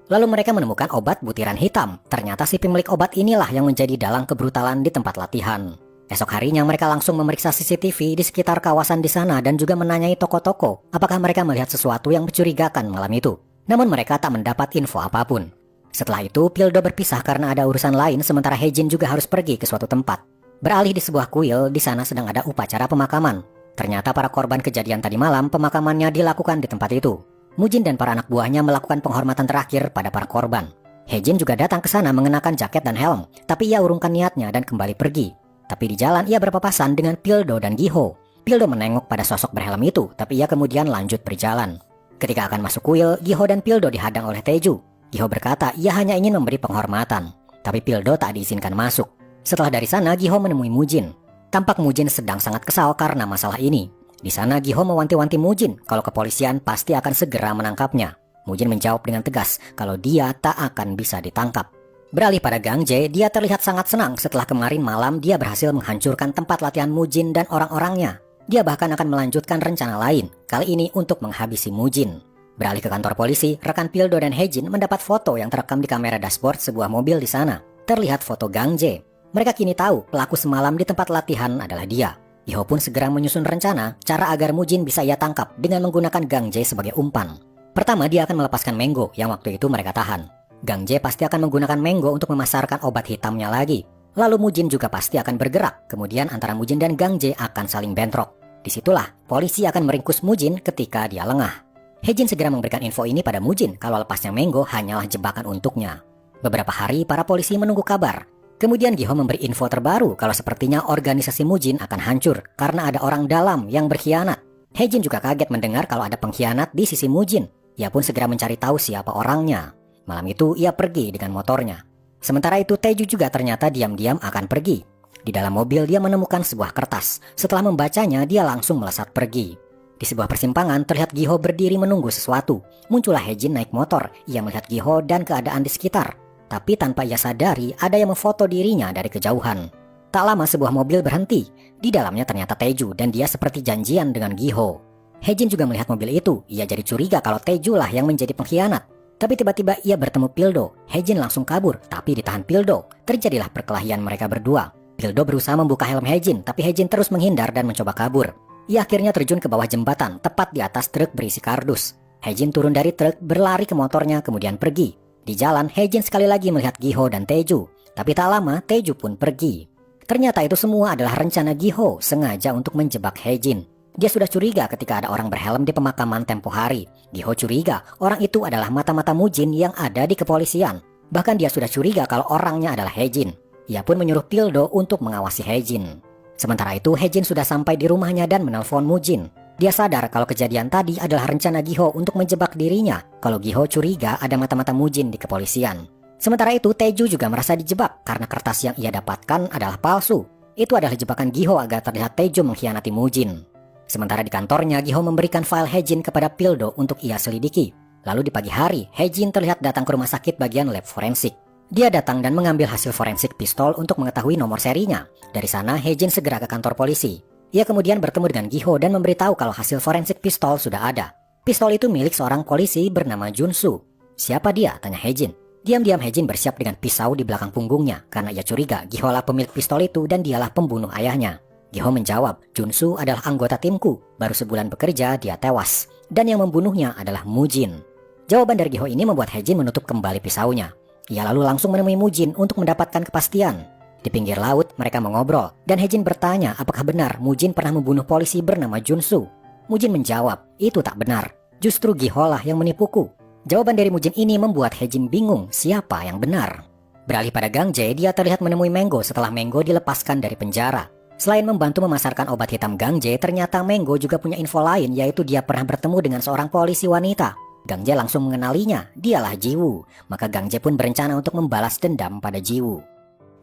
Lalu mereka menemukan obat butiran hitam. Ternyata si pemilik obat inilah yang menjadi dalang kebrutalan di tempat latihan. Esok harinya mereka langsung memeriksa CCTV di sekitar kawasan di sana dan juga menanyai toko-toko apakah mereka melihat sesuatu yang mencurigakan malam itu. Namun mereka tak mendapat info apapun. Setelah itu, Pildo berpisah karena ada urusan lain sementara Haejin juga harus pergi ke suatu tempat. Beralih di sebuah kuil, di sana sedang ada upacara pemakaman. Ternyata para korban kejadian tadi malam pemakamannya dilakukan di tempat itu. Mujin dan para anak buahnya melakukan penghormatan terakhir pada para korban. Haejin juga datang ke sana mengenakan jaket dan helm, tapi ia urungkan niatnya dan kembali pergi. Tapi di jalan ia berpapasan dengan Pildo dan Giho. Pildo menengok pada sosok berhelm itu, tapi ia kemudian lanjut berjalan. Ketika akan masuk kuil, Giho dan Pildo dihadang oleh Taeju. Giho berkata ia hanya ingin memberi penghormatan, tapi Pildo tak diizinkan masuk. Setelah dari sana, Giho menemui Mujin. Tampak Mujin sedang sangat kesal karena masalah ini. Di sana Giho mewanti-wanti Mujin kalau kepolisian pasti akan segera menangkapnya. Mujin menjawab dengan tegas kalau dia tak akan bisa ditangkap. Beralih pada Gang Jae, dia terlihat sangat senang setelah kemarin malam dia berhasil menghancurkan tempat latihan Mujin dan orang-orangnya. Dia bahkan akan melanjutkan rencana lain, kali ini untuk menghabisi Mujin. Beralih ke kantor polisi, rekan Pildo dan Haejin mendapat foto yang terekam di kamera dashboard sebuah mobil di sana. Terlihat foto Gang Jae. Mereka kini tahu pelaku semalam di tempat latihan adalah dia. Giho pun segera menyusun rencana cara agar Mujin bisa ia tangkap dengan menggunakan Gang Jae sebagai umpan. Pertama, dia akan melepaskan Menggo yang waktu itu mereka tahan. Gang Jae pasti akan menggunakan Menggo untuk memasarkan obat hitamnya lagi. Lalu Mujin juga pasti akan bergerak. Kemudian antara Mujin dan Gang Jae akan saling bentrok. Disitulah polisi akan meringkus Mujin ketika dia lengah. Haejin segera memberikan info ini pada Mujin kalau lepasnya Menggo hanyalah jebakan untuknya. Beberapa hari para polisi menunggu kabar. Kemudian Giho memberi info terbaru kalau sepertinya organisasi Mujin akan hancur karena ada orang dalam yang berkhianat. Haejin juga kaget mendengar kalau ada pengkhianat di sisi Mujin. Ia pun segera mencari tahu siapa orangnya. Malam itu ia pergi dengan motornya. Sementara itu Taeju juga ternyata diam-diam akan pergi. Di dalam mobil dia menemukan sebuah kertas. Setelah membacanya dia langsung melesat pergi. Di sebuah persimpangan terlihat Giho berdiri menunggu sesuatu. Muncullah Haejin naik motor. Ia melihat Giho dan keadaan di sekitar. Tapi tanpa ia sadari ada yang memfoto dirinya dari kejauhan. Tak lama sebuah mobil berhenti. Di dalamnya ternyata Taeju dan dia seperti janjian dengan Giho. Haejin juga melihat mobil itu. Ia jadi curiga kalau Taeju lah yang menjadi pengkhianat. Tapi tiba-tiba ia bertemu Pildo. Haejin langsung kabur, tapi ditahan Pildo. Terjadilah perkelahian mereka berdua. Pildo berusaha membuka helm Haejin, tapi Haejin terus menghindar dan mencoba kabur. Ia akhirnya terjun ke bawah jembatan, tepat di atas truk berisi kardus. Haejin turun dari truk, berlari ke motornya, kemudian pergi. Di jalan, Haejin sekali lagi melihat Giho dan Taeju. Tapi tak lama, Taeju pun pergi. Ternyata itu semua adalah rencana Giho, sengaja untuk menjebak Haejin. Dia sudah curiga ketika ada orang berhelm di pemakaman tempo hari. Giho curiga orang itu adalah mata-mata Mujin yang ada di kepolisian. Bahkan dia sudah curiga kalau orangnya adalah Haejin. Ia pun menyuruh Pildo untuk mengawasi Haejin. Sementara itu Haejin sudah sampai di rumahnya dan menelpon Mujin. Dia sadar kalau kejadian tadi adalah rencana Giho untuk menjebak dirinya. Kalau Giho curiga ada mata-mata Mujin di kepolisian. Sementara itu Taeju juga merasa dijebak karena kertas yang ia dapatkan adalah palsu. Itu adalah jebakan Giho agar terlihat Taeju mengkhianati Mujin. Sementara di kantornya, Giho memberikan file Haejin kepada Pildo untuk ia selidiki. Lalu di pagi hari, Haejin terlihat datang ke rumah sakit bagian lab forensik. Dia datang dan mengambil hasil forensik pistol untuk mengetahui nomor serinya. Dari sana, Haejin segera ke kantor polisi. Ia kemudian bertemu dengan Giho dan memberitahu kalau hasil forensik pistol sudah ada. Pistol itu milik seorang polisi bernama Junsu. Siapa dia? Tanya Haejin. Diam-diam Haejin bersiap dengan pisau di belakang punggungnya karena ia curiga Giho lah pemilik pistol itu dan dialah pembunuh ayahnya. Giho menjawab, Junsu adalah anggota timku, baru sebulan bekerja dia tewas, dan yang membunuhnya adalah Mujin. Jawaban dari Giho ini membuat Haejin menutup kembali pisaunya. Ia lalu langsung menemui Mujin untuk mendapatkan kepastian. Di pinggir laut mereka mengobrol, dan Haejin bertanya apakah benar Mujin pernah membunuh polisi bernama Junsu. Mujin menjawab, itu tak benar, justru Giho lah yang menipuku. Jawaban dari Mujin ini membuat Haejin bingung siapa yang benar. Beralih pada Gang Jae, dia terlihat menemui Menggo setelah Menggo dilepaskan dari penjara. Selain membantu memasarkan obat hitam Gang Jae, ternyata Menggo juga punya info lain, yaitu dia pernah bertemu dengan seorang polisi wanita. Gang Jae langsung mengenalinya, dialah Jiwoo. Maka Gang Jae pun berencana untuk membalas dendam pada Jiwoo.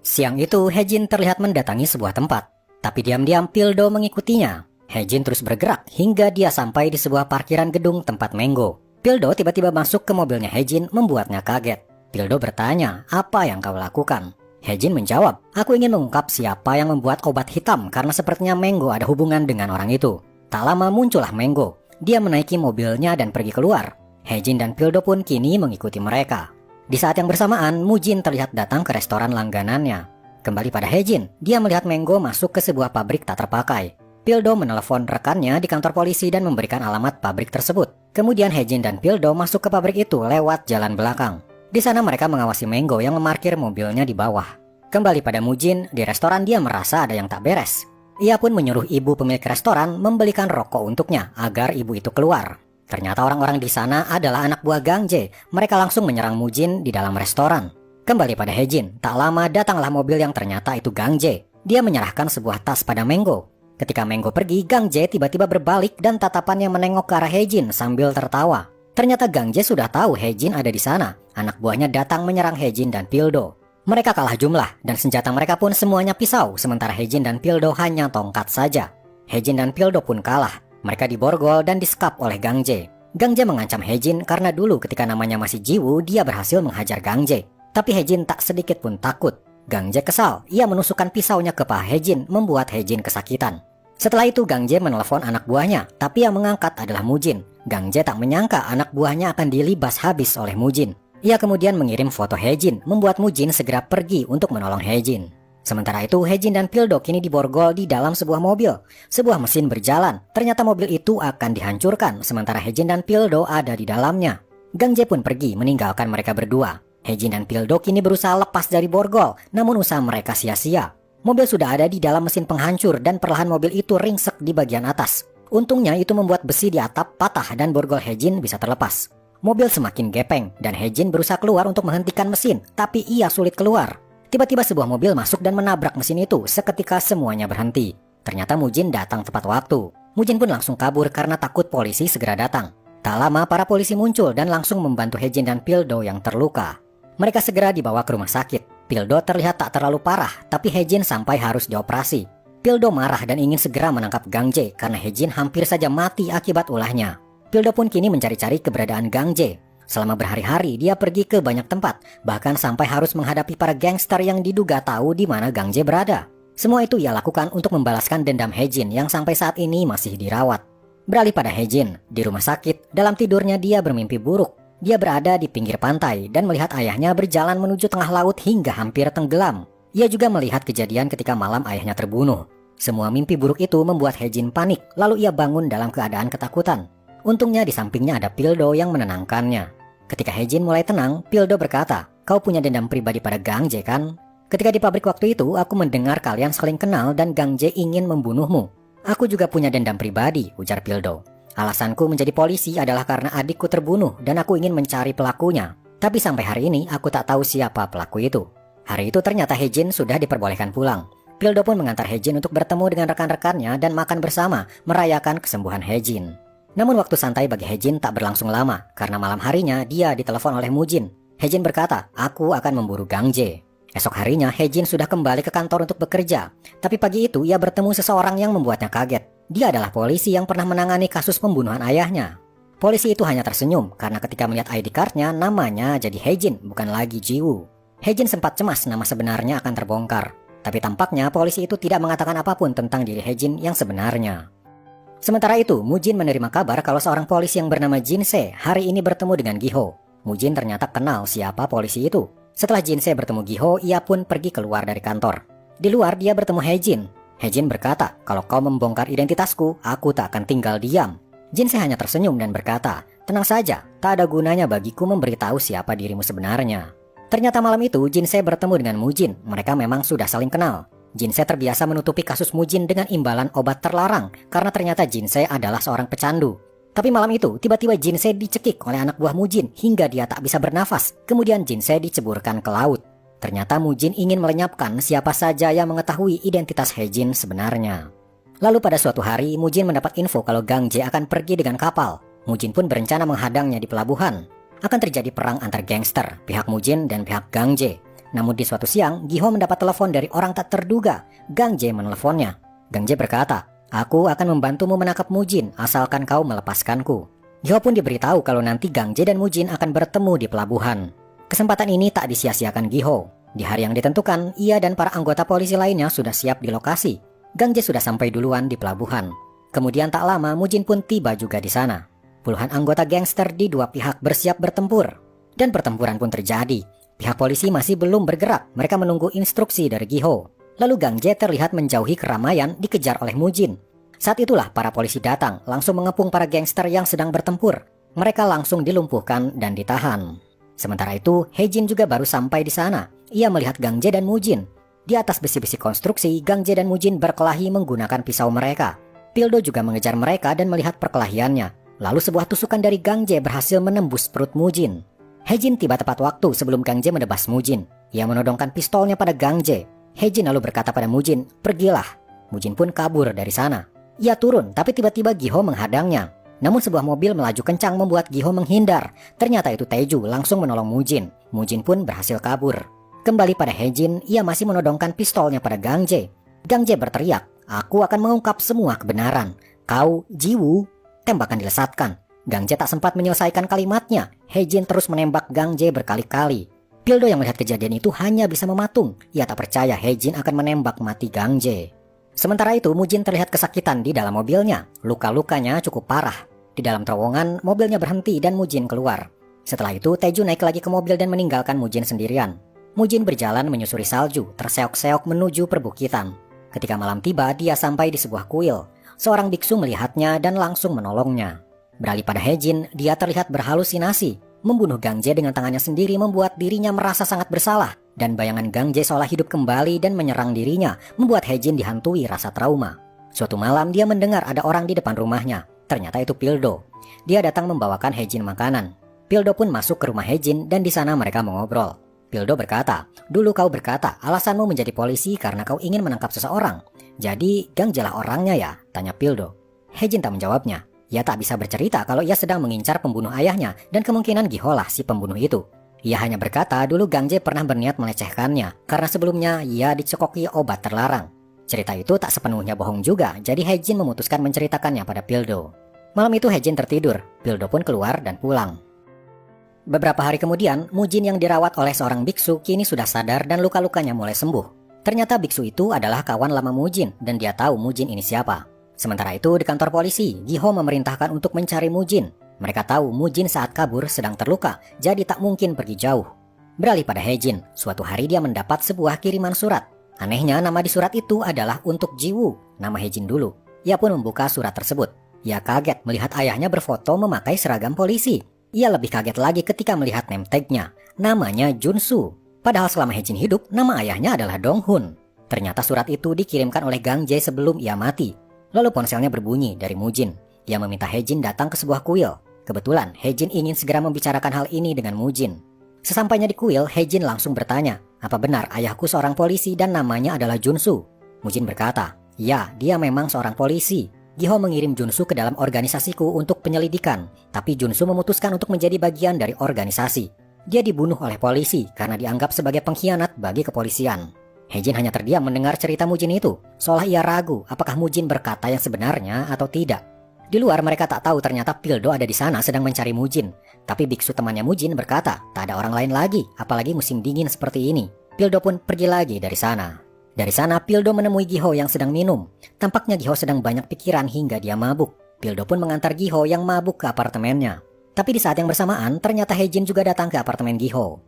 Siang itu, Hae-jin terlihat mendatangi sebuah tempat. Tapi diam-diam Pildo mengikutinya. Hae-jin terus bergerak hingga dia sampai di sebuah parkiran gedung tempat Menggo. Pildo tiba-tiba masuk ke mobilnya Hae-jin, membuatnya kaget. Pildo bertanya, "Apa yang kau lakukan?" Hae-jin menjawab, "Aku ingin mengungkap siapa yang membuat obat hitam karena sepertinya Menggo ada hubungan dengan orang itu." Tak lama muncullah Menggo. Dia menaiki mobilnya dan pergi keluar. Hae-jin dan Pildo pun kini mengikuti mereka. Di saat yang bersamaan, Mujin terlihat datang ke restoran langganannya. Kembali pada Hae-jin, dia melihat Menggo masuk ke sebuah pabrik tak terpakai. Pildo menelepon rekannya di kantor polisi dan memberikan alamat pabrik tersebut. Kemudian Hae-jin dan Pildo masuk ke pabrik itu lewat jalan belakang. Di sana mereka mengawasi Menggo yang memarkir mobilnya di bawah. Kembali pada Mujin, di restoran dia merasa ada yang tak beres. Ia pun menyuruh ibu pemilik restoran membelikan rokok untuknya agar ibu itu keluar. Ternyata orang-orang di sana adalah anak buah Gang Jae. Mereka langsung menyerang Mujin di dalam restoran. Kembali pada Hae-jin, tak lama datanglah mobil yang ternyata itu Gang Jae. Dia menyerahkan sebuah tas pada Menggo. Ketika Menggo pergi, Gang Jae tiba-tiba berbalik dan tatapannya menengok ke arah Hae-jin sambil tertawa. Ternyata Gang Jae sudah tahu Hae-jin ada di sana. Anak buahnya datang menyerang Hae-jin dan Pildo. Mereka kalah jumlah dan senjata mereka pun semuanya pisau, sementara Hae-jin dan Pildo hanya tongkat saja. Hae-jin dan Pildo pun kalah. Mereka diborgol dan disekap oleh Gang Jae. Gang Jae mengancam Hae-jin karena dulu ketika namanya masih Jiwoo, dia berhasil menghajar Gang Jae. Tapi Hae-jin tak sedikit pun takut. Gang Jae kesal, ia menusukkan pisaunya ke paha Hae-jin, membuat Hae-jin kesakitan. Setelah itu Gang Jae menelepon anak buahnya, tapi yang mengangkat adalah Mujin. Gang Jae tak menyangka anak buahnya akan dilibas habis oleh Mujin. Ia kemudian mengirim foto Hae-jin, membuat Mujin segera pergi untuk menolong Hae-jin. Sementara itu Hae-jin dan Pildo kini diborgol di dalam sebuah mobil. Sebuah mesin berjalan, ternyata mobil itu akan dihancurkan, sementara Hae-jin dan Pildo ada di dalamnya. Gang Jae pun pergi meninggalkan mereka berdua. Hae-jin dan Pildo kini berusaha lepas dari borgol, namun usaha mereka sia-sia. Mobil sudah ada di dalam mesin penghancur dan perlahan mobil itu ringsek di bagian atas. Untungnya itu membuat besi di atap patah dan borgol Hae-jin bisa terlepas. Mobil semakin gepeng dan Hae-jin berusaha keluar untuk menghentikan mesin, tapi ia sulit keluar. Tiba-tiba sebuah mobil masuk dan menabrak mesin itu, seketika semuanya berhenti. Ternyata Mujin datang tepat waktu. Mujin pun langsung kabur karena takut polisi segera datang. Tak lama para polisi muncul dan langsung membantu Hae-jin dan Pildo yang terluka. Mereka segera dibawa ke rumah sakit. Pildo terlihat tak terlalu parah, tapi Hae-jin sampai harus dioperasi. Pildo marah dan ingin segera menangkap Gang Jae karena Hae-jin hampir saja mati akibat ulahnya. Pildo pun kini mencari-cari keberadaan Gang Jae. Selama berhari-hari dia pergi ke banyak tempat, bahkan sampai harus menghadapi para gangster yang diduga tahu di mana Gang Jae berada. Semua itu ia lakukan untuk membalaskan dendam Hae-jin yang sampai saat ini masih dirawat. Beralih pada Hae-jin, di rumah sakit, dalam tidurnya dia bermimpi buruk. Dia berada di pinggir pantai dan melihat ayahnya berjalan menuju tengah laut hingga hampir tenggelam. Ia juga melihat kejadian ketika malam ayahnya terbunuh. Semua mimpi buruk itu membuat Hae-jin panik, lalu ia bangun dalam keadaan ketakutan. Untungnya di sampingnya ada Pildo yang menenangkannya. Ketika Hae-jin mulai tenang, Pildo berkata, "Kau punya dendam pribadi pada Gang Jae kan? Ketika di pabrik waktu itu, aku mendengar kalian saling kenal dan Gang Jae ingin membunuhmu." "Aku juga punya dendam pribadi," ujar Pildo. "Alasanku menjadi polisi adalah karena adikku terbunuh dan aku ingin mencari pelakunya. Tapi sampai hari ini aku tak tahu siapa pelaku itu." Hari itu ternyata Hae-jin sudah diperbolehkan pulang. Pildo pun mengantar Hae-jin untuk bertemu dengan rekan-rekannya dan makan bersama, merayakan kesembuhan Hae-jin. Namun waktu santai bagi Hae-jin tak berlangsung lama, karena malam harinya dia ditelepon oleh Mujin. Hae-jin berkata, "Aku akan memburu Gang Jae." Esok harinya Hae-jin sudah kembali ke kantor untuk bekerja. Tapi pagi itu ia bertemu seseorang yang membuatnya kaget. Dia adalah polisi yang pernah menangani kasus pembunuhan ayahnya. Polisi itu hanya tersenyum karena ketika melihat ID card-nya namanya jadi Hae-jin, bukan lagi Jiwoo. Hae-jin sempat cemas nama sebenarnya akan terbongkar. Tapi tampaknya polisi itu tidak mengatakan apapun tentang diri Hae-jin yang sebenarnya. Sementara itu, Mujin menerima kabar kalau seorang polisi yang bernama Jin-se hari ini bertemu dengan Gi-ho. Mujin ternyata kenal siapa polisi itu. Setelah Jin-se bertemu Gi-ho, ia pun pergi keluar dari kantor. Di luar dia bertemu Hae-jin. Hae-jin berkata, "Kalau kau membongkar identitasku, aku tak akan tinggal diam." Jin-se hanya tersenyum dan berkata, "Tenang saja, tak ada gunanya bagiku memberitahu siapa dirimu sebenarnya." Ternyata malam itu Jin-se bertemu dengan Mujin. Mereka memang sudah saling kenal. Jin-se terbiasa menutupi kasus Mujin dengan imbalan obat terlarang karena ternyata Jin-se adalah seorang pecandu. Tapi malam itu tiba-tiba Jin-se dicekik oleh anak buah Mujin hingga dia tak bisa bernafas. Kemudian Jin-se diceburkan ke laut. Ternyata Mujin ingin melenyapkan siapa saja yang mengetahui identitas Hejin sebenarnya. Lalu pada suatu hari, Mujin mendapat info kalau Gang Jae akan pergi dengan kapal. Mujin pun berencana menghadangnya di pelabuhan. Akan terjadi perang antar gangster, pihak Mujin dan pihak Gang Jae. Namun di suatu siang, Giho mendapat telepon dari orang tak terduga. Gang Jae meneleponnya. Gang Jae berkata, "Aku akan membantumu menangkap Mujin, asalkan kau melepaskanku." Giho pun diberitahu kalau nanti Gang Jae dan Mujin akan bertemu di pelabuhan. Kesempatan ini tak disia-siakan Giho. Di hari yang ditentukan, ia dan para anggota polisi lainnya sudah siap di lokasi. Gang Jae sudah sampai duluan di pelabuhan. Kemudian tak lama Mujin pun tiba juga di sana. Puluhan anggota gangster di dua pihak bersiap bertempur. Dan pertempuran pun terjadi. Pihak polisi masih belum bergerak, mereka menunggu instruksi dari Giho. Lalu Gang Jae terlihat menjauhi keramaian dikejar oleh Mujin. Saat itulah para polisi datang, langsung mengepung para gangster yang sedang bertempur. Mereka langsung dilumpuhkan dan ditahan. Sementara itu, Hejin juga baru sampai di sana. Ia melihat Gang Jae dan Mujin. Di atas besi-besi konstruksi, Gang Jae dan Mujin berkelahi menggunakan pisau mereka. Pildo juga mengejar mereka dan melihat perkelahiannya. Lalu sebuah tusukan dari Gang Jae berhasil menembus perut Mujin. Hejin tiba tepat waktu sebelum Gang Jae menebas Mujin. Ia menodongkan pistolnya pada Gang Jae. Hejin lalu berkata pada Mujin, "Pergilah." Mujin pun kabur dari sana. Ia turun, tapi tiba-tiba Giho menghadangnya. Namun sebuah mobil melaju kencang membuat Giho menghindar. Ternyata itu Taeju langsung menolong Mujin. Mujin pun berhasil kabur. Kembali pada Hejin, ia masih menodongkan pistolnya pada Gang Jae. Gang Jae berteriak, "Aku akan mengungkap semua kebenaran. Kau, Jiwoo." Tembakan dilesatkan. Gang Jae tak sempat menyelesaikan kalimatnya. Hejin terus menembak Gang Jae berkali-kali. Pildo yang melihat kejadian itu hanya bisa mematung. Ia tak percaya Hejin akan menembak mati Gang Jae. Sementara itu, Mujin terlihat kesakitan di dalam mobilnya. Luka-lukanya cukup parah. Di dalam terowongan, mobilnya berhenti dan Mujin keluar. Setelah itu, Taeju naik lagi ke mobil dan meninggalkan Mujin sendirian. Mujin berjalan menyusuri salju, terseok-seok menuju perbukitan. Ketika malam tiba, dia sampai di sebuah kuil. Seorang biksu melihatnya dan langsung menolongnya. Beralih pada Hejin, dia terlihat berhalusinasi. Membunuh Gang Jae dengan tangannya sendiri membuat dirinya merasa sangat bersalah. Dan bayangan Gang Jae seolah hidup kembali dan menyerang dirinya, membuat Hejin dihantui rasa trauma. Suatu malam dia mendengar ada orang di depan rumahnya. Ternyata itu Pildo. Dia datang membawakan Hejin makanan. Pildo pun masuk ke rumah Hejin dan di sana mereka mengobrol. Pildo berkata, "Dulu kau berkata alasanmu menjadi polisi karena kau ingin menangkap seseorang. Jadi Gang Jae lah orangnya ya?" tanya Pildo. Hejin tak menjawabnya. Ia tak bisa bercerita kalau ia sedang mengincar pembunuh ayahnya dan kemungkinan Giho lah si pembunuh itu. Ia hanya berkata dulu Gang Jae pernah berniat melecehkannya karena sebelumnya ia dicekoki obat terlarang. Cerita itu tak sepenuhnya bohong juga, jadi Hejin memutuskan menceritakannya pada Pildo. Malam itu Hejin tertidur, Pildo pun keluar dan pulang. Beberapa hari kemudian, Mujin yang dirawat oleh seorang biksu kini sudah sadar dan luka-lukanya mulai sembuh. Ternyata biksu itu adalah kawan lama Mujin dan dia tahu Mujin ini siapa. Sementara itu di kantor polisi, Giho memerintahkan untuk mencari Mujin. Mereka tahu Mujin saat kabur sedang terluka, jadi tak mungkin pergi jauh. Beralih pada Hejin, suatu hari dia mendapat sebuah kiriman surat. Anehnya nama di surat itu adalah untuk Jiwoo, nama Hejin dulu. Ia pun membuka surat tersebut. Ia kaget melihat ayahnya berfoto memakai seragam polisi. Ia lebih kaget lagi ketika melihat name tag-nya. Namanya Junsu. Padahal selama Hejin hidup, nama ayahnya adalah Donghun. Ternyata surat itu dikirimkan oleh Gang Jae sebelum ia mati. Lalu ponselnya berbunyi dari Mujin. Ia meminta Hejin datang ke sebuah kuil. Kebetulan Hejin ingin segera membicarakan hal ini dengan Mujin. Sesampainya di kuil, Hejin langsung bertanya, "Apa benar ayahku seorang polisi dan namanya adalah Junsu?" Mujin berkata, "Ya, dia memang seorang polisi. Giho mengirim Junsu ke dalam organisasiku untuk penyelidikan, tapi Junsu memutuskan untuk menjadi bagian dari organisasi. Dia dibunuh oleh polisi karena dianggap sebagai pengkhianat bagi kepolisian." Hejin hanya terdiam mendengar cerita Mujin itu, seolah ia ragu apakah Mujin berkata yang sebenarnya atau tidak. Di luar mereka tak tahu ternyata Pildo ada di sana sedang mencari Mujin. Tapi biksu temannya Mujin berkata, tak ada orang lain lagi, apalagi musim dingin seperti ini. Pildo pun pergi lagi dari sana. Dari sana Pildo menemui Giho yang sedang minum. Tampaknya Giho sedang banyak pikiran hingga dia mabuk. Pildo pun mengantar Giho yang mabuk ke apartemennya. Tapi di saat yang bersamaan ternyata Hejin juga datang ke apartemen Giho.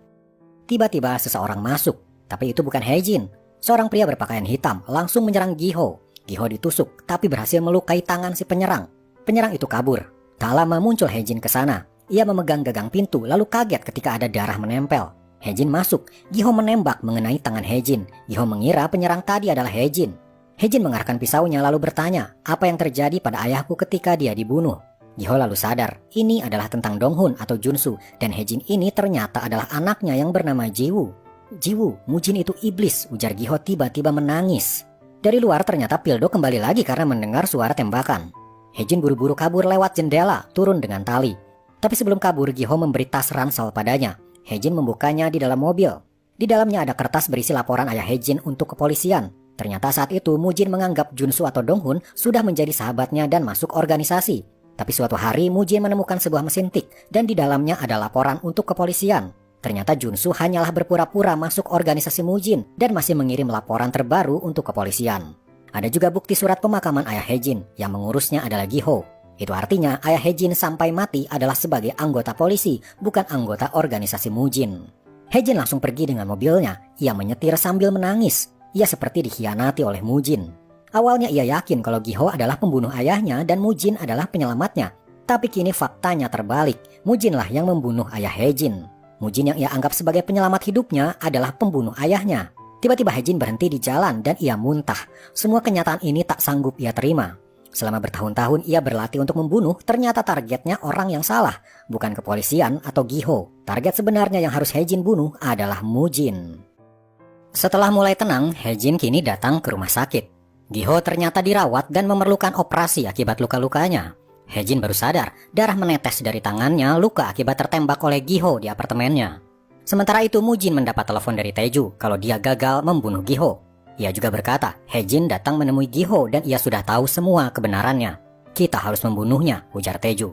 Tiba-tiba seseorang masuk, tapi itu bukan Hejin. Seorang pria berpakaian hitam langsung menyerang Giho. Giho ditusuk tapi berhasil melukai tangan si penyerang. Penyerang itu kabur. Tak lama muncul Hejin ke sana. Ia memegang gagang pintu lalu kaget ketika ada darah menempel. Hejin masuk. Giho menembak mengenai tangan Hejin. Giho mengira penyerang tadi adalah Hejin. Hejin mengarahkan pisaunya lalu bertanya, apa yang terjadi pada ayahku ketika dia dibunuh. Giho lalu sadar, ini adalah tentang Donghun atau Junsu, dan Hejin ini ternyata adalah anaknya yang bernama Jiwoo. Jiwoo, Mujin itu iblis, ujar Giho tiba-tiba menangis. Dari luar ternyata Pildo kembali lagi karena mendengar suara tembakan. Hejin buru-buru kabur lewat jendela, turun dengan tali. Tapi sebelum kabur, Giho memberi tas ransel padanya. Hejin membukanya di dalam mobil. Di dalamnya ada kertas berisi laporan ayah Hejin untuk kepolisian. Ternyata saat itu Mujin menganggap Junsu atau Donghun sudah menjadi sahabatnya dan masuk organisasi. Tapi suatu hari Mujin menemukan sebuah mesin tik dan di dalamnya ada laporan untuk kepolisian. Ternyata Junsu hanyalah berpura-pura masuk organisasi Mujin dan masih mengirim laporan terbaru untuk kepolisian. Ada juga bukti surat pemakaman ayah Hejin, yang mengurusnya adalah Giho. Itu artinya ayah Hejin sampai mati adalah sebagai anggota polisi, bukan anggota organisasi Mujin. Hejin langsung pergi dengan mobilnya. Ia menyetir sambil menangis. Ia seperti dikhianati oleh Mujin. Awalnya ia yakin kalau Giho adalah pembunuh ayahnya dan Mujin adalah penyelamatnya. Tapi kini faktanya terbalik. Mujinlah yang membunuh ayah Hejin. Mujin yang ia anggap sebagai penyelamat hidupnya adalah pembunuh ayahnya. Tiba-tiba Hejin berhenti di jalan dan ia muntah. Semua kenyataan ini tak sanggup ia terima. Selama bertahun-tahun ia berlatih untuk membunuh, ternyata targetnya orang yang salah. Bukan kepolisian atau Giho. Target sebenarnya yang harus Hejin bunuh adalah Mujin. Setelah mulai tenang, Hejin kini datang ke rumah sakit. Giho ternyata dirawat dan memerlukan operasi akibat luka-lukanya. Hejin baru sadar, darah menetes dari tangannya luka akibat tertembak oleh Giho di apartemennya. Sementara itu Mujin mendapat telepon dari Taeju kalau dia gagal membunuh Giho. Ia juga berkata, Hejin datang menemui Giho dan ia sudah tahu semua kebenarannya. Kita harus membunuhnya, ujar Taeju.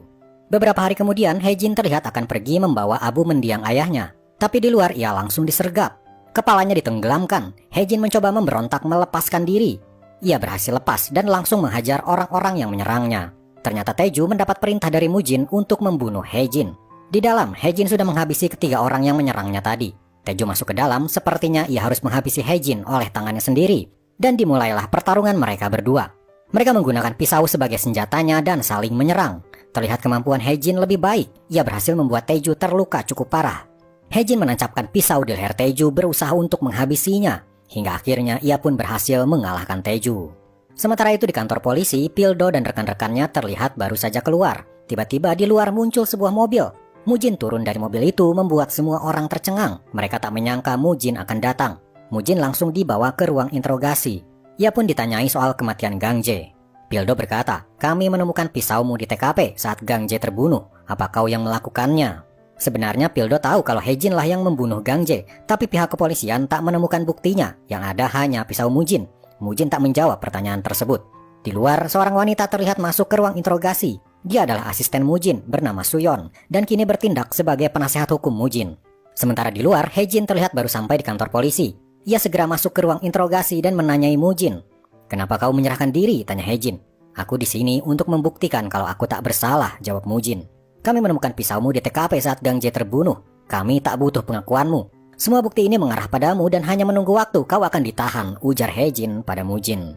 Beberapa hari kemudian, Hejin terlihat akan pergi membawa abu mendiang ayahnya. Tapi di luar ia langsung disergap. Kepalanya ditenggelamkan. Hejin mencoba memberontak melepaskan diri. Ia berhasil lepas dan langsung menghajar orang-orang yang menyerangnya. Ternyata Taeju mendapat perintah dari Mujin untuk membunuh Hejin. Di dalam, Hejin sudah menghabisi ketiga orang yang menyerangnya tadi. Taeju masuk ke dalam, sepertinya ia harus menghabisi Hejin oleh tangannya sendiri. Dan dimulailah pertarungan mereka berdua. Mereka menggunakan pisau sebagai senjatanya dan saling menyerang. Terlihat kemampuan Hejin lebih baik. Ia berhasil membuat Taeju terluka cukup parah. Hejin menancapkan pisau di leher Taeju berusaha untuk menghabisinya. Hingga akhirnya ia pun berhasil mengalahkan Taeju. Sementara itu di kantor polisi, Pildo dan rekan-rekannya terlihat baru saja keluar. Tiba-tiba di luar muncul sebuah mobil. Mujin turun dari mobil itu membuat semua orang tercengang. Mereka tak menyangka Mujin akan datang. Mujin langsung dibawa ke ruang interogasi. Ia pun ditanyai soal kematian Gang Jae. Pildo berkata, kami menemukan pisaumu di TKP saat Gang Jae terbunuh. Apa kau yang melakukannya? Sebenarnya Pildo tahu kalau Hejin lah yang membunuh Gang Jae, tapi pihak kepolisian tak menemukan buktinya. Yang ada hanya pisau Mujin. Mujin tak menjawab pertanyaan tersebut. Di luar, seorang wanita terlihat masuk ke ruang interogasi. Dia adalah asisten Mujin bernama Suyon dan kini bertindak sebagai penasehat hukum Mujin. Sementara di luar, Hejin terlihat baru sampai di kantor polisi. Ia segera masuk ke ruang interogasi dan menanyai Mujin. Kenapa kau menyerahkan diri? Tanya Hejin. Aku di sini untuk membuktikan kalau aku tak bersalah, jawab Mujin. Kami menemukan pisaumu di TKP saat Gang Jae terbunuh. Kami tak butuh pengakuanmu. Semua bukti ini mengarah padamu dan hanya menunggu waktu kau akan ditahan, ujar Hejin pada Mujin.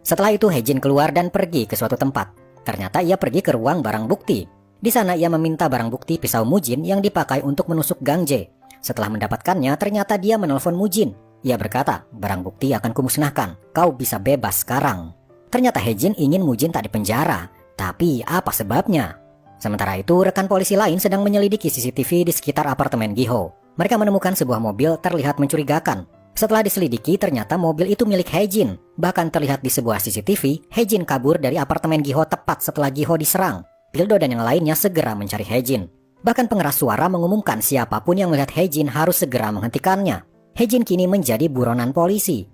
Setelah itu Hejin keluar dan pergi ke suatu tempat. Ternyata ia pergi ke ruang barang bukti. Di sana ia meminta barang bukti pisau Mujin yang dipakai untuk menusuk Gang Jae. Setelah mendapatkannya, ternyata dia menelpon Mujin. Ia berkata, barang bukti akan kumusnahkan. Kau bisa bebas sekarang. Ternyata Hejin ingin Mujin tak dipenjara. Tapi apa sebabnya? Sementara itu, rekan polisi lain sedang menyelidiki CCTV di sekitar apartemen Giho. Mereka menemukan sebuah mobil terlihat mencurigakan. Setelah diselidiki, ternyata mobil itu milik Hejin. Bahkan terlihat di sebuah CCTV, Hejin kabur dari apartemen Giho tepat setelah Giho diserang. Pildo dan yang lainnya segera mencari Hejin. Bahkan pengeras suara mengumumkan siapapun yang melihat Hejin harus segera menghentikannya. Hejin kini menjadi buronan polisi.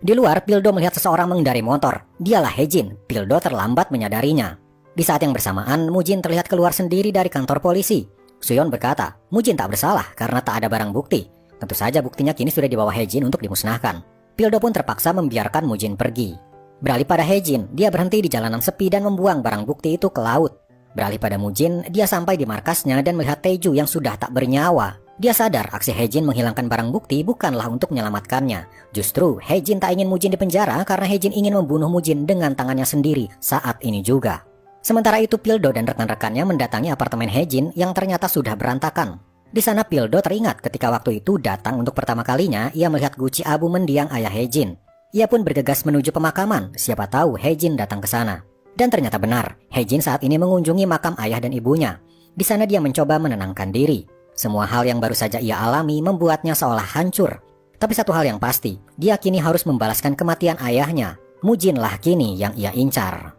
Di luar, Pildo melihat seseorang mengendarai motor. Dialah Hejin. Pildo terlambat menyadarinya. Di saat yang bersamaan, Mujin terlihat keluar sendiri dari kantor polisi. Suyon berkata, Mujin tak bersalah karena tak ada barang bukti. Tentu saja buktinya kini sudah dibawa Hejin untuk dimusnahkan. Pildo pun terpaksa membiarkan Mujin pergi. Beralih pada Hejin, dia berhenti di jalanan sepi dan membuang barang bukti itu ke laut. Beralih pada Mujin, dia sampai di markasnya dan melihat Taeju yang sudah tak bernyawa. Dia sadar aksi Hejin menghilangkan barang bukti bukanlah untuk menyelamatkannya. Justru Hejin tak ingin Mujin dipenjara karena Hejin ingin membunuh Mujin dengan tangannya sendiri saat ini juga. Sementara itu Pildo dan rekan-rekannya mendatangi apartemen Hejin yang ternyata sudah berantakan. Di sana Pildo teringat ketika waktu itu datang untuk pertama kalinya ia melihat guci abu mendiang ayah Hejin. Ia pun bergegas menuju pemakaman, siapa tahu Hejin datang ke sana. Dan ternyata benar, Hejin saat ini mengunjungi makam ayah dan ibunya. Di sana dia mencoba menenangkan diri. Semua hal yang baru saja ia alami membuatnya seolah hancur. Tapi satu hal yang pasti, dia kini harus membalaskan kematian ayahnya. Mujinlah kini yang ia incar.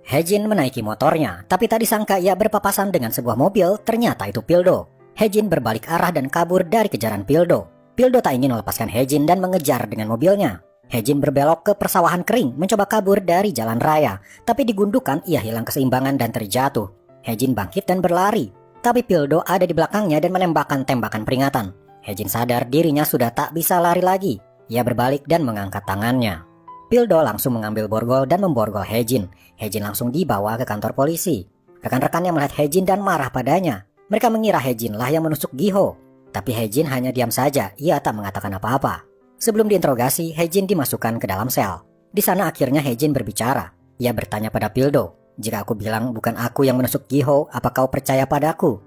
Hejin menaiki motornya, tapi tak disangka ia berpapasan dengan sebuah mobil, ternyata itu Pildo. Hejin berbalik arah dan kabur dari kejaran Pildo. Pildo tak ingin melepaskan Hejin dan mengejar dengan mobilnya. Hejin berbelok ke persawahan kering, mencoba kabur dari jalan raya, tapi di gundukan ia hilang keseimbangan dan terjatuh. Hejin bangkit dan berlari, tapi Pildo ada di belakangnya dan menembakkan tembakan peringatan. Hejin sadar dirinya sudah tak bisa lari lagi. Ia berbalik dan mengangkat tangannya. Pildo langsung mengambil borgol dan memborgol Hejin. Hejin langsung dibawa ke kantor polisi. Rekan-rekannya melihat Hejin dan marah padanya. Mereka mengira Hejin lah yang menusuk Giho. Tapi Hejin hanya diam saja, ia tak mengatakan apa-apa. Sebelum diinterogasi, Hejin dimasukkan ke dalam sel. Di sana akhirnya Hejin berbicara. Ia bertanya pada Pildo, "Jika aku bilang bukan aku yang menusuk Giho, apa kau percaya padaku?"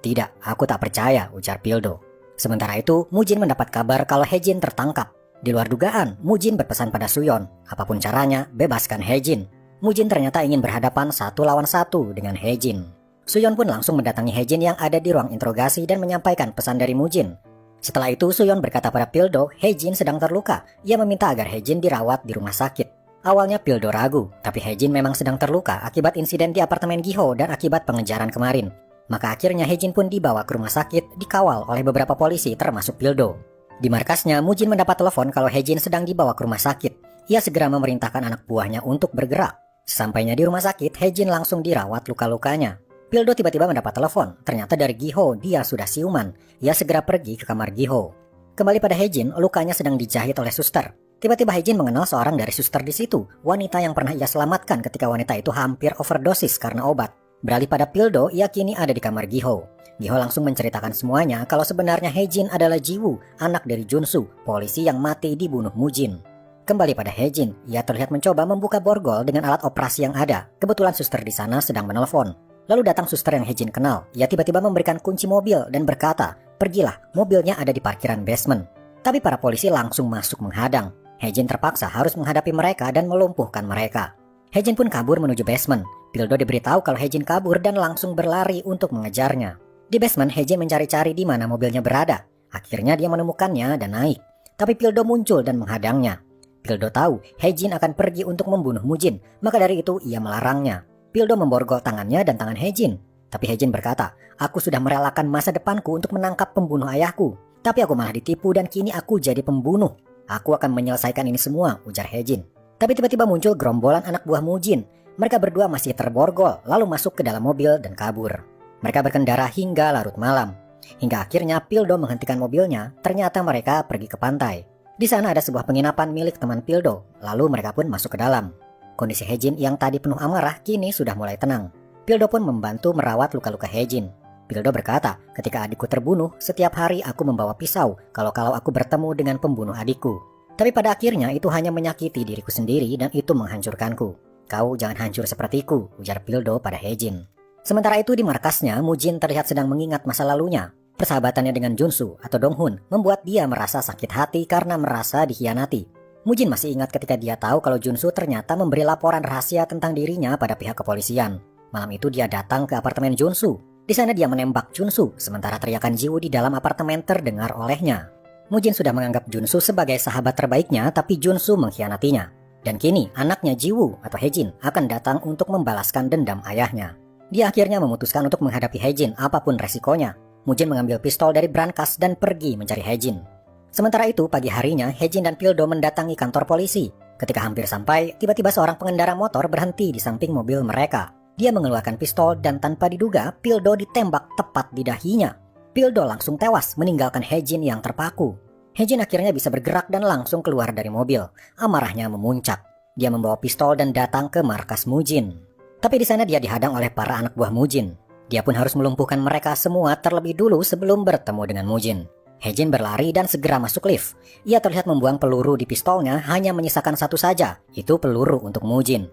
"Tidak, aku tak percaya," ujar Pildo. Sementara itu, Mujin mendapat kabar kalau Hejin tertangkap. Di luar dugaan, Mujin berpesan pada Suyon, apapun caranya, bebaskan Hejin. Mujin ternyata ingin berhadapan 1 lawan 1 dengan Hejin. Suyon pun langsung mendatangi Hejin yang ada di ruang interogasi dan menyampaikan pesan dari Mujin. Setelah itu, Suyon berkata pada Pildo, Hejin sedang terluka. Ia meminta agar Hejin dirawat di rumah sakit. Awalnya Pildo ragu, tapi Hejin memang sedang terluka akibat insiden di apartemen Giho dan akibat pengejaran kemarin. Maka akhirnya Hejin pun dibawa ke rumah sakit, dikawal oleh beberapa polisi termasuk Pildo. Di markasnya, Mujin mendapat telepon kalau Hejin sedang dibawa ke rumah sakit. Ia segera memerintahkan anak buahnya untuk bergerak. Sesampainya di rumah sakit, Hejin langsung dirawat luka-lukanya. Pildo tiba-tiba mendapat telepon. Ternyata dari Giho, dia sudah siuman. Ia segera pergi ke kamar Giho. Kembali pada Hejin, lukanya sedang dijahit oleh suster. Tiba-tiba Hejin mengenal seorang dari suster di situ, wanita yang pernah ia selamatkan ketika wanita itu hampir overdosis karena obat. Beralih pada Pildo, ia kini ada di kamar Giho. Giho langsung menceritakan semuanya kalau sebenarnya Hejin adalah Jiwoo, anak dari Junsu, polisi yang mati dibunuh Mujin. Kembali pada Hejin, ia terlihat mencoba membuka borgol dengan alat operasi yang ada. Kebetulan suster di sana sedang menelpon. Lalu datang suster yang Hejin kenal. Ia tiba-tiba memberikan kunci mobil dan berkata, "Pergilah, mobilnya ada di parkiran basement." Tapi para polisi langsung masuk menghadang. Hejin terpaksa harus menghadapi mereka dan melumpuhkan mereka. Hejin pun kabur menuju basement. Pildo diberitahu kalau Hejin kabur dan langsung berlari untuk mengejarnya. Di basement, Hejin mencari-cari di mana mobilnya berada. Akhirnya dia menemukannya dan naik. Tapi Pildo muncul dan menghadangnya. Pildo tahu Hejin akan pergi untuk membunuh Mujin, maka dari itu ia melarangnya. Pildo memborgol tangannya dan tangan Hejin. Tapi Hejin berkata, "Aku sudah merelakan masa depanku untuk menangkap pembunuh ayahku. Tapi aku malah ditipu dan kini aku jadi pembunuh. Aku akan menyelesaikan ini semua," ujar Hejin. Tapi tiba-tiba muncul gerombolan anak buah Mujin. Mereka berdua masih terborgol, lalu masuk ke dalam mobil dan kabur. Mereka berkendara hingga larut malam. Hingga akhirnya Pildo menghentikan mobilnya, ternyata mereka pergi ke pantai. Di sana ada sebuah penginapan milik teman Pildo, lalu mereka pun masuk ke dalam. Kondisi Hejin yang tadi penuh amarah kini sudah mulai tenang. Pildo pun membantu merawat luka-luka Hejin. Pildo berkata, "Ketika adikku terbunuh, setiap hari aku membawa pisau kalau aku bertemu dengan pembunuh adikku. Tapi pada akhirnya itu hanya menyakiti diriku sendiri dan itu menghancurkanku. Kau jangan hancur sepertiku," ujar Pildo pada Hejin. Sementara itu di markasnya, Mujin terlihat sedang mengingat masa lalunya. Persahabatannya dengan Junsu atau Donghun membuat dia merasa sakit hati karena merasa dikhianati. Mujin masih ingat ketika dia tahu kalau Junsu ternyata memberi laporan rahasia tentang dirinya pada pihak kepolisian. Malam itu dia datang ke apartemen Junsu. Di sana dia menembak Junsu, sementara teriakan Jiwoo di dalam apartemen terdengar olehnya. Mujin sudah menganggap Junsu sebagai sahabat terbaiknya, tapi Junsu mengkhianatinya. Dan kini anaknya Jiwoo atau Hejin akan datang untuk membalaskan dendam ayahnya. Dia akhirnya memutuskan untuk menghadapi Hejin apapun resikonya. Mujin mengambil pistol dari brankas dan pergi mencari Hejin. Sementara itu pagi harinya Hejin dan Pildo mendatangi kantor polisi. Ketika hampir sampai, tiba-tiba seorang pengendara motor berhenti di samping mobil mereka. Dia mengeluarkan pistol dan tanpa diduga Pildo ditembak tepat di dahinya. Pildo langsung tewas meninggalkan Hejin yang terpaku. Hejin akhirnya bisa bergerak dan langsung keluar dari mobil. Amarahnya memuncak. Dia membawa pistol dan datang ke markas Mujin. Tapi di sana dia dihadang oleh para anak buah Mujin. Dia pun harus melumpuhkan mereka semua terlebih dulu sebelum bertemu dengan Mujin. Hejin berlari dan segera masuk lift. Ia terlihat membuang peluru di pistolnya, hanya menyisakan satu saja, itu peluru untuk Mujin.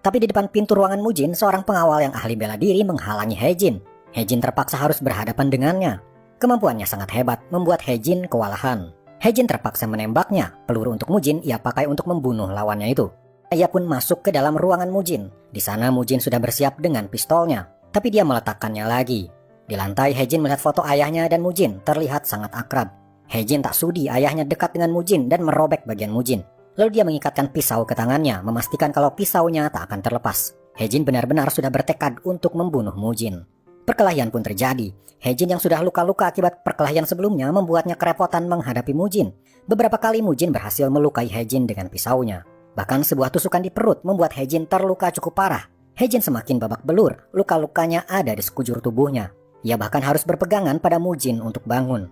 Tapi di depan pintu ruangan Mujin, seorang pengawal yang ahli bela diri menghalangi Hejin. Hejin terpaksa harus berhadapan dengannya. Kemampuannya sangat hebat, membuat Hejin kewalahan. Hejin terpaksa menembaknya. Peluru untuk Mujin ia pakai untuk membunuh lawannya itu. Ia pun masuk ke dalam ruangan Mujin. Di sana Mujin sudah bersiap dengan pistolnya. Tapi dia meletakkannya lagi. Di lantai Hejin melihat foto ayahnya dan Mujin terlihat sangat akrab. Hae-jin tak sudi ayahnya dekat dengan Mujin dan merobek bagian Mujin. Lalu dia mengikatkan pisau ke tangannya, memastikan kalau pisaunya tak akan terlepas. Hae-jin benar-benar sudah bertekad untuk membunuh Mujin. Perkelahian pun terjadi. Hae-jin yang sudah luka-luka akibat perkelahian sebelumnya membuatnya kerepotan menghadapi Mujin. Beberapa kali Mujin berhasil melukai Hae-jin dengan pisaunya. Bahkan sebuah tusukan di perut membuat Hae-jin terluka cukup parah. Hae-jin semakin babak belur, luka-lukanya ada di sekujur tubuhnya. Ia bahkan harus berpegangan pada Mujin untuk bangun.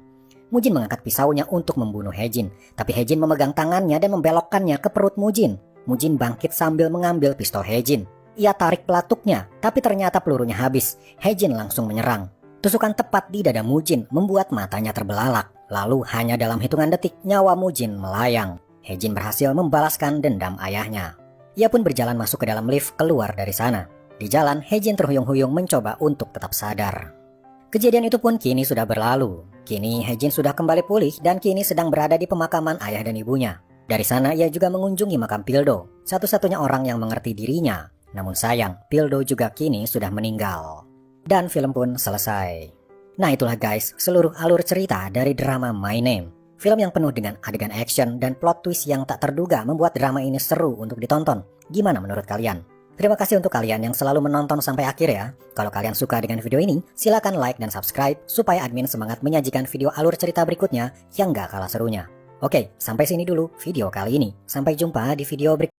Mujin mengangkat pisaunya untuk membunuh Hae-jin, tapi Hae-jin memegang tangannya dan membelokkannya ke perut Mujin. Mujin bangkit sambil mengambil pistol Hae-jin. Ia tarik pelatuknya, tapi ternyata pelurunya habis. Hae-jin langsung menyerang. Tusukan tepat di dada Mujin membuat matanya terbelalak. Lalu hanya dalam hitungan detik nyawa Mujin melayang. Hae-jin berhasil membalaskan dendam ayahnya. Ia pun berjalan masuk ke dalam lift keluar dari sana. Di jalan, Hae-jin terhuyung-huyung mencoba untuk tetap sadar. Kejadian itu pun kini sudah berlalu. Kini Hae-jin sudah kembali pulih dan kini sedang berada di pemakaman ayah dan ibunya. Dari sana ia juga mengunjungi makam Pildo, satu-satunya orang yang mengerti dirinya. Namun sayang, Pildo juga kini sudah meninggal. Dan film pun selesai. Nah itulah guys, seluruh alur cerita dari drama My Name. Film yang penuh dengan adegan action dan plot twist yang tak terduga membuat drama ini seru untuk ditonton. Gimana menurut kalian? Terima kasih untuk kalian yang selalu menonton sampai akhir ya. Kalau kalian suka dengan video ini, silakan like dan subscribe supaya admin semangat menyajikan video alur cerita berikutnya yang gak kalah serunya. Oke, sampai sini dulu video kali ini. Sampai jumpa di video berikutnya.